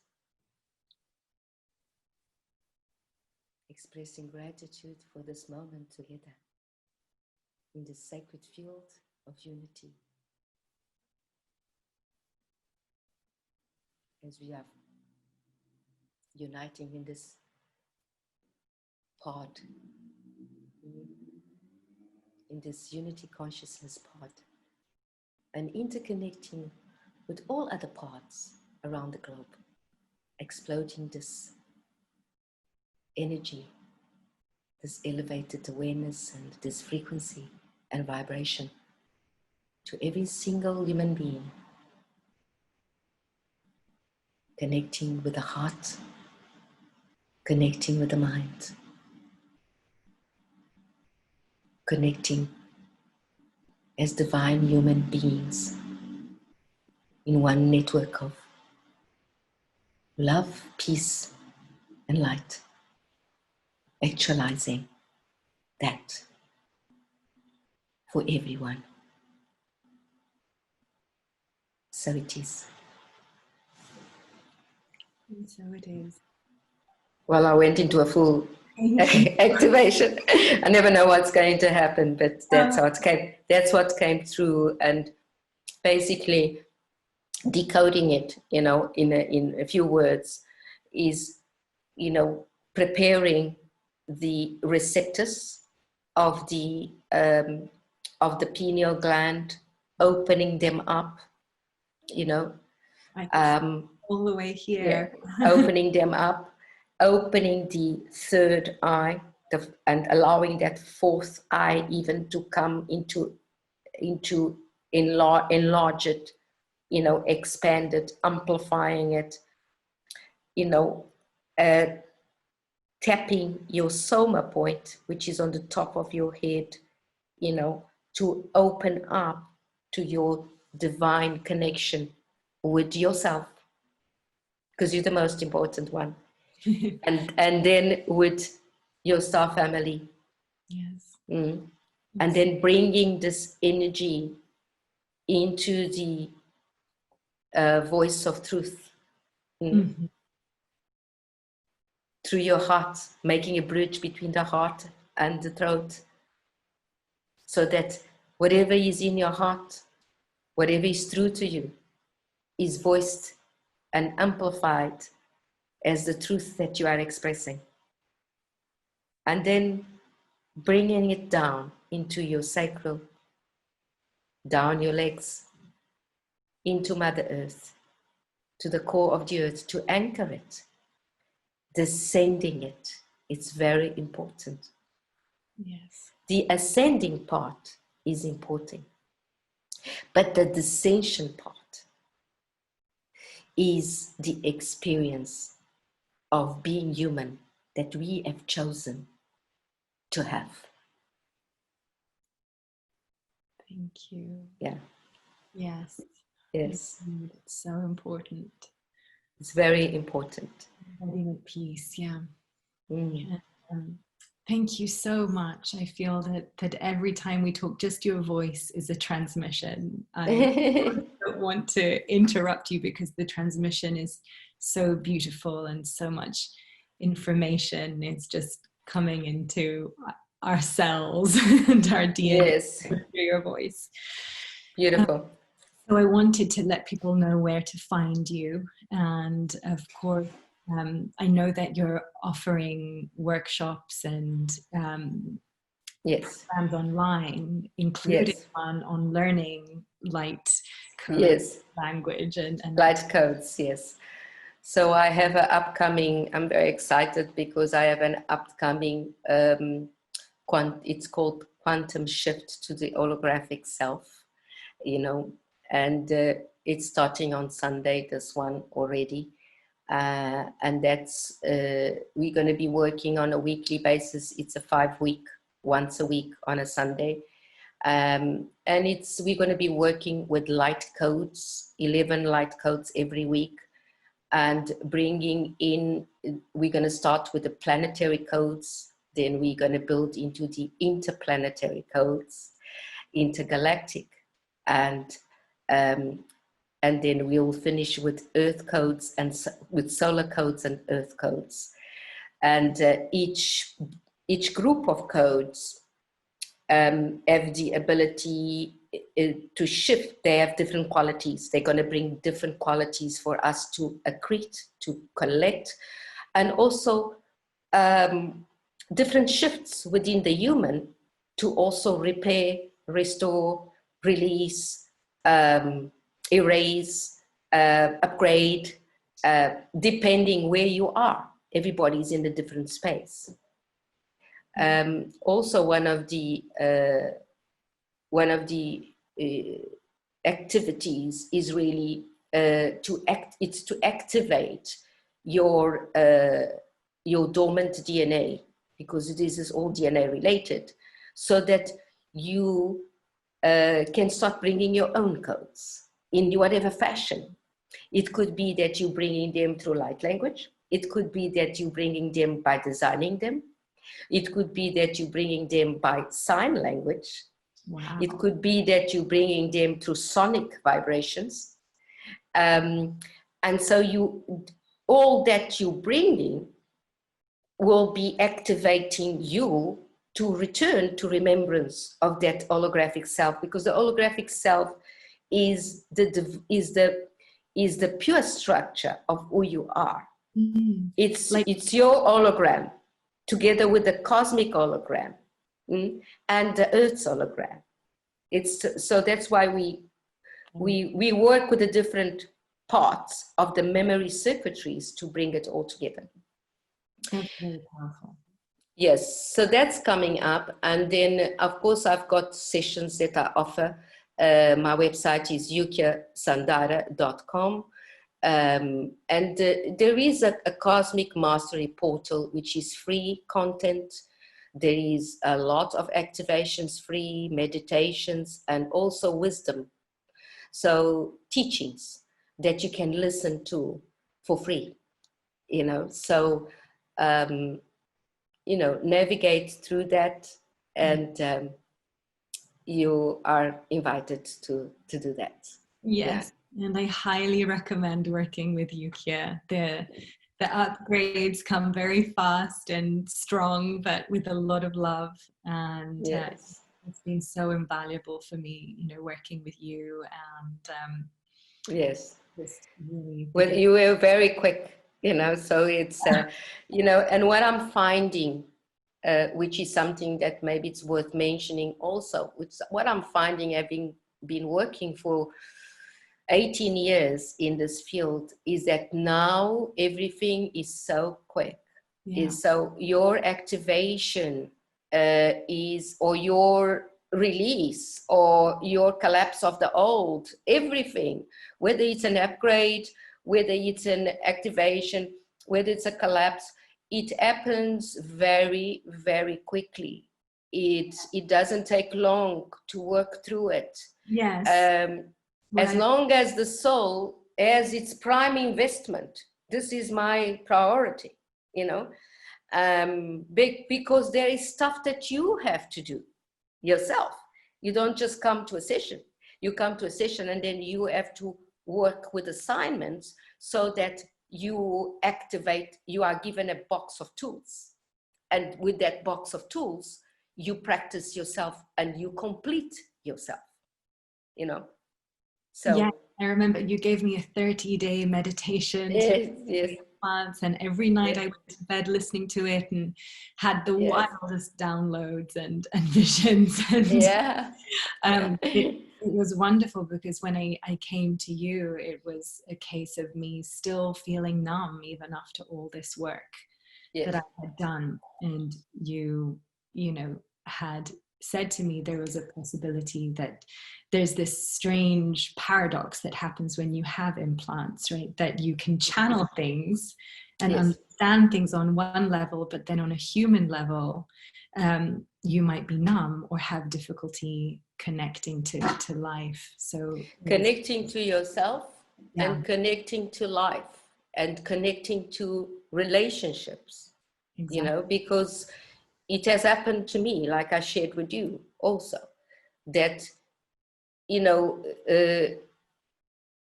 expressing gratitude for this moment together in this sacred field of unity. As we are uniting in this pod, in this unity consciousness pod, and interconnecting with all other pods around the globe, exploding this energy, this elevated awareness and this frequency and vibration to every single human being, connecting with the heart, connecting with the mind, connecting as divine human beings in one network of love, peace, and light, actualizing that for everyone. So it is. And so it is. Well, I went into a full activation. I never know what's going to happen, but that's how it came. That's what came through, and basically decoding it, in a few words, is, preparing the receptors of the pineal gland, opening them up, all the way here. Yeah, opening them up, opening the third eye, and allowing that fourth eye even to come into enlarge it, expand it, amplifying it, tapping your soma point, which is on the top of your head, to open up to your divine connection with yourself, because you're the most important one. and then with your star family, Yes. Mm. And then bringing this energy into the voice of truth. Mm-hmm. Through your heart, making a bridge between the heart and the throat, so that whatever is in your heart, whatever is true to you, is voiced and amplified as the truth that you are expressing. And then bringing it down into your sacral, down your legs, into Mother Earth, to the core of the earth, to anchor it, descending it. It's very important. Yes. The ascending part is important, but the descension part is the experience of being human that we have chosen to have. Thank you. Yeah. Yes. Yes. It's so important. It's very important. Living at peace. Yeah. Mm. Thank you so much. I feel that every time we talk, just your voice is a transmission. I don't want to interrupt you because the transmission is so beautiful and so much information is just coming into our cells and our DNA. Yes. Through your voice. Beautiful. So I wanted to let people know where to find you. And of course, I know that you're offering workshops and Yes. programs online, including Yes. one on learning light code Yes. language and Light codes. Yes. So I have an upcoming, I'm very excited because I have an upcoming, it's called Quantum Shift to the Holographic Self, and it's starting on Sunday, this one already. And that's, we're going to be working on a weekly basis. It's a 5-week, once a week on a Sunday. And we're going to be working with light codes, 11 light codes every week, and bringing in, we're going to start with the planetary codes, then we're going to build into the interplanetary codes, intergalactic, and then we'll finish with earth codes and with solar codes and earth codes. And each group of codes have the ability to shift. They have different qualities. They're going to bring different qualities for us to accrete, to collect, and also different shifts within the human to also repair, restore, release, erase, upgrade, depending where you are. Everybody's in a different space. Also, one of the activities is really to activate your dormant DNA, because this is all DNA related, so that you can start bringing your own codes in whatever fashion. It could be that you're bringing them through light language. It could be that you're bringing them by designing them. It could be that you're bringing them by sign language. wow. It could be that you're bringing them through sonic vibrations. And so all that you're bringing will be activating you to return to remembrance of that holographic self, because the holographic self is the pure structure of who you are. Mm. It's your hologram together with the cosmic hologram and the Earth's hologram. So that's why we work with the different parts of the memory circuitries to bring it all together. That's very powerful. Yes, so that's coming up. And then, of course, I've got sessions that I offer. My website is yukiasandara.com. And there is a Cosmic Mastery portal, which is free content. There is a lot of activations, free meditations, and also wisdom. So teachings that you can listen to for free, so, navigate through that. and you are invited to do that. Yes, and I highly recommend working with Yukia. The upgrades come very fast and strong, but with a lot of love. And Yes. it's been so invaluable for me, you know, working with you. And Yes. just really Well, you were very quick, you know, so it's, you know, and what I'm finding, which is something that maybe it's worth mentioning also, which what I'm finding, having been working for 18 years in this field, is that now everything is so quick. Is so your activation is, or your release, or your collapse of the old, everything, whether it's an upgrade, whether it's an activation, whether it's a collapse, it happens very, very quickly. It doesn't take long to work through it. Yes. As long as the soul has its prime investment, this is my priority, you know, because there is stuff that you have to do yourself. You don't just come to a session. You come to a session and then you have to work with assignments so that you activate, you are given a box of tools. And with that box of tools, you practice yourself and you complete yourself, you know. So yeah, I remember you gave me a 30-day meditation yes. months, and every night I went to bed listening to it and had the wildest downloads and visions. And it was wonderful, because when I came to you, it was a case of me still feeling numb even after all this work that I had done. And you know, had said to me there was a possibility that there's this strange paradox that happens when you have implants, right? That you can channel things and understand things on one level, but then on a human level, you might be numb or have difficulty connecting to life. So connecting to yourself and connecting to life and connecting to relationships, you know, because it has happened to me, like I shared with you also, that, you know,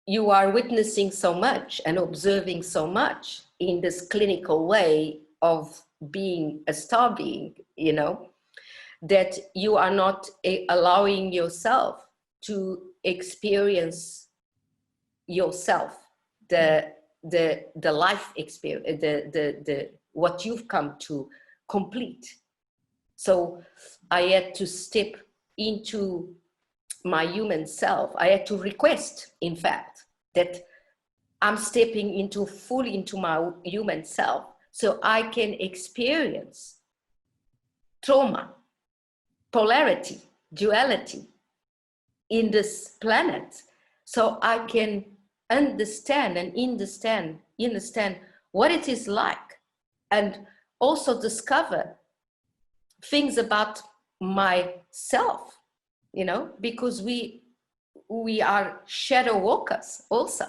you are witnessing so much and observing so much in this clinical way of being a star being, you know, that you are not allowing yourself to experience yourself, the life experience, the what you've come to complete. So I had to step into my human self. I had to request, in fact, that I'm stepping into fully into my human self so I can experience trauma, polarity, duality in this planet, so I can understand what it is like, and also discover things about myself, you know, because we are shadow walkers also,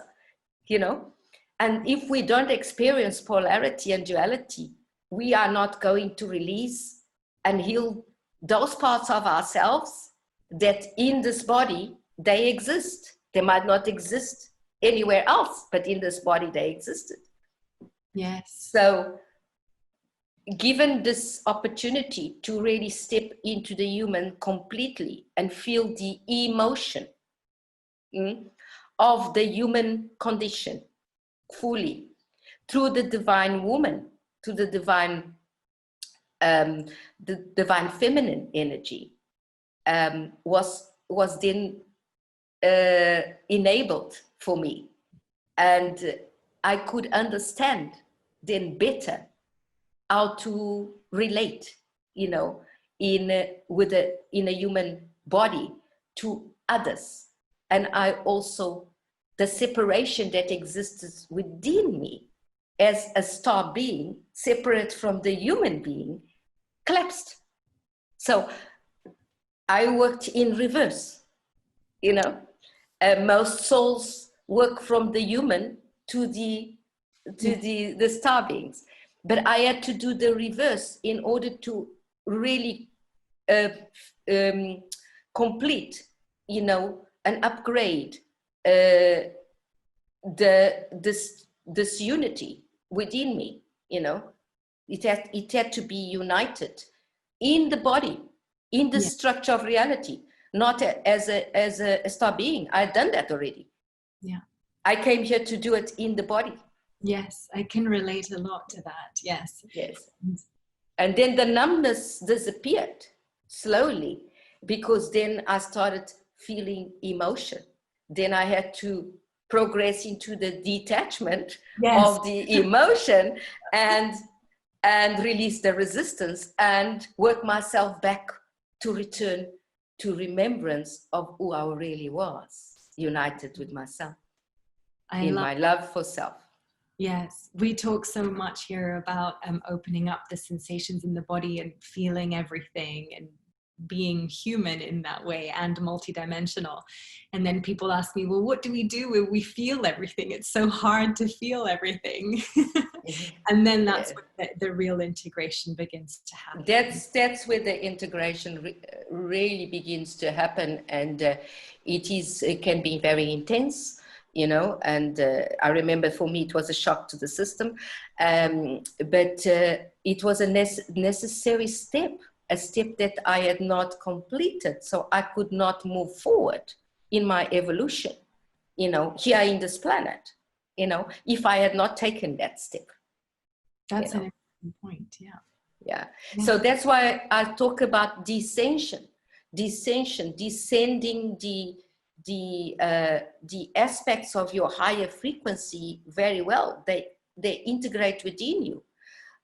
you know, and if we don't experience polarity and duality, we are not going to release and heal those parts of ourselves that in this body they exist. They might not exist anywhere else, but in this body they existed. Yes. So given this opportunity to really step into the human completely and feel the emotion of the human condition fully through the divine woman, to the divine feminine energy, was then enabled for me, and I could understand then better how to relate, you know, in a human body to others. And I also, the separation that exists within me as a star being, separate from the human being, collapsed. So I worked in reverse, you know. Most souls work from the human to the star beings. But I had to do the reverse in order to really complete, you know, an upgrade, this unity within me, you know. It had to be united in the body, in the structure of reality, not as a star being. I'd done that already. Yeah. I came here to do it in the body. Yes, I can relate a lot to that. Yes. Yes. And then the numbness disappeared slowly, because then I started feeling emotion. Then I had to progress into the detachment of the emotion and release the resistance and work myself back to return to remembrance of who I really was, united with myself in my love for self. Yes, we talk so much here about opening up the sensations in the body and feeling everything and being human in that way and multidimensional. And then people ask me, well, what do we do when we feel everything? It's so hard to feel everything. And then that's when the real integration begins to happen. That's where the integration really begins to happen. And it can be very intense, you know, and I remember for me it was a shock to the system, but it was a necessary step, a step that I had not completed, so I could not move forward in my evolution, you know, here in this planet, you know, if I had not taken that step. That's an important point. Yeah. So that's why I talk about descension, descending the aspects of your higher frequency very well. They integrate within you.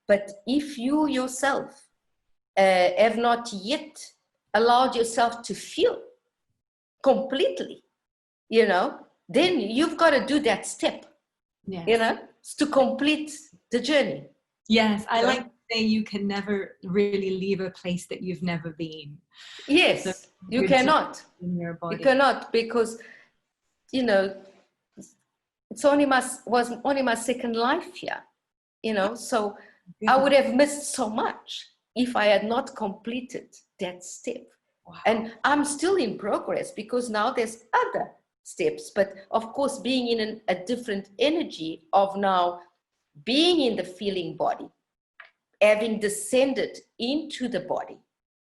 But if you yourself have not yet allowed yourself to feel completely, you know, then you've got to do that step, you know, to complete the journey. Yes, I like to say you can never really leave a place that you've never been. Yes, so you cannot. In your body. You cannot, because, you know, was only my second life here, you know, so I would have missed so much if I had not completed that step. Wow. And I'm still in progress, because now there's other steps, but of course being in a different energy of now being in the feeling body, having descended into the body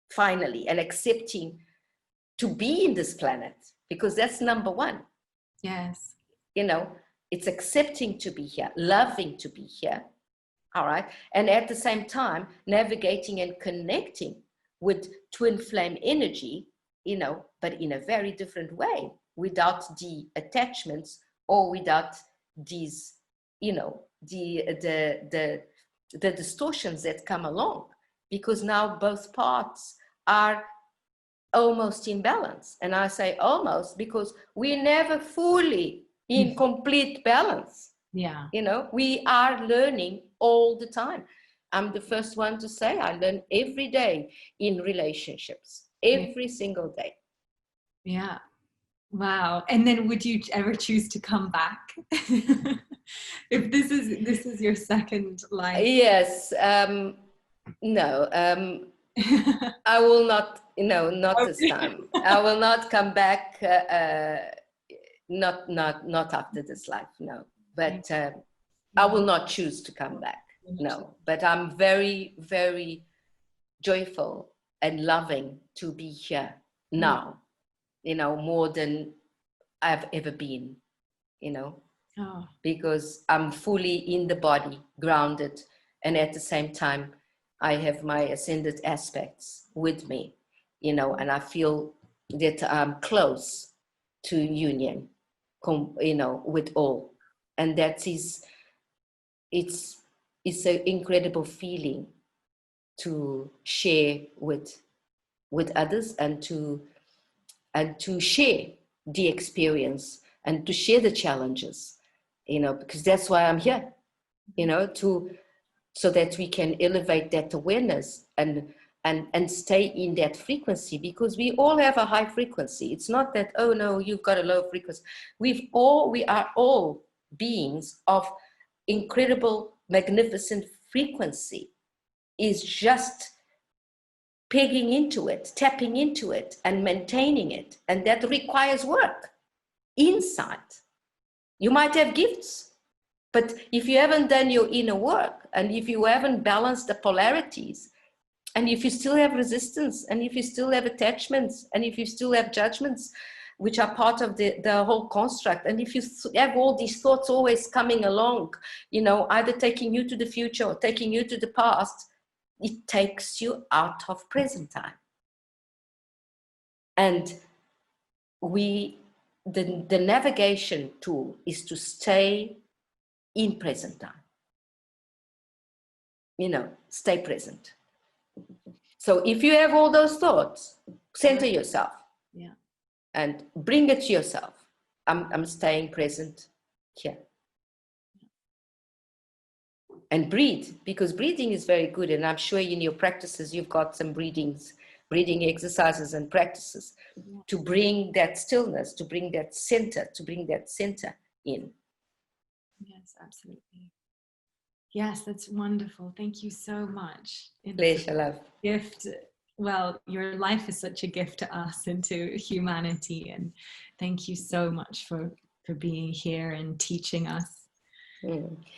finally, and accepting to be in this planet, because that's number one. Yes. You know, it's accepting to be here, loving to be here. All right. And at the same time, navigating and connecting with twin flame energy, you know, but in a very different way, without the attachments or without these, you know, the distortions that come along, because now both parts are almost in balance. And I say almost because we're never fully in complete balance. Yeah. You know, we are learning all the time. I'm the first one to say I learn every day in relationships, every single day. Yeah. Wow. And then would you ever choose to come back? If this is your second life? Yes. No. I will not, no, not this time. I will not come back, not after this life, no. But I will not choose to come back, no. But I'm very, very joyful and loving to be here now, you know, more than I've ever been, you know, because I'm fully in the body, grounded, and at the same time, I have my ascended aspects with me, you know, and I feel that I'm close to union, you know, with all. And that is, it's an incredible feeling to share with others, and to share the experience, and to share the challenges, you know, because that's why I'm here, you know, so that we can elevate that awareness and stay in that frequency, because we all have a high frequency. It's not that, oh no, you've got a low frequency. We are all beings of incredible, magnificent frequency. Is just pegging into it, tapping into it, and maintaining it. And that requires work inside. You might have gifts, but if you haven't done your inner work, and if you haven't balanced the polarities, and if you still have resistance, and if you still have attachments, and if you still have judgments, which are part of the whole construct, and if you have all these thoughts always coming along, you know, either taking you to the future or taking you to the past, it takes you out of present time. And the navigation tool is to stay in present time. You know, stay present. So if you have all those thoughts, center yourself. Yeah. And bring it to yourself. I'm staying present here. And breathe, because breathing is very good. And I'm sure in your practices, you've got some breathing exercises and practices to bring that stillness, to bring that center in. Yes, absolutely. Yes, that's wonderful. Thank you so much. Pleasure, love. Gift. Well, your life is such a gift to us and to humanity. And thank you so much for being here and teaching us,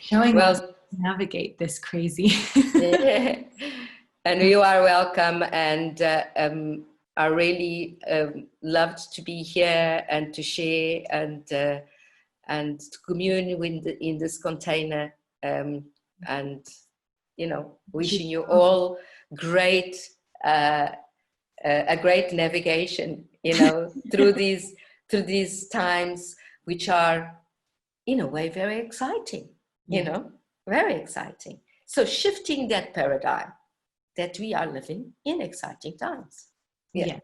showing us how to navigate this crazy. Yeah. And you are welcome. And I really loved to be here and to share and to commune in this container. And, you know, wishing you all a great navigation, you know, through these times, which are in a way very exciting, you know, very exciting. So shifting that paradigm that we are living in exciting times. Yeah.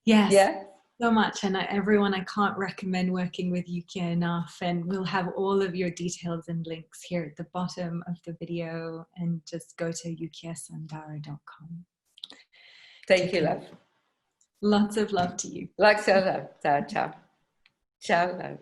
Yes. So much. And everyone, I can't recommend working with Yukia enough. And we'll have all of your details and links here at the bottom of the video, and just go to yukiasandara.com. Thank you, love. Lots of love to you. Lots of love. Ciao, ciao. Ciao, love.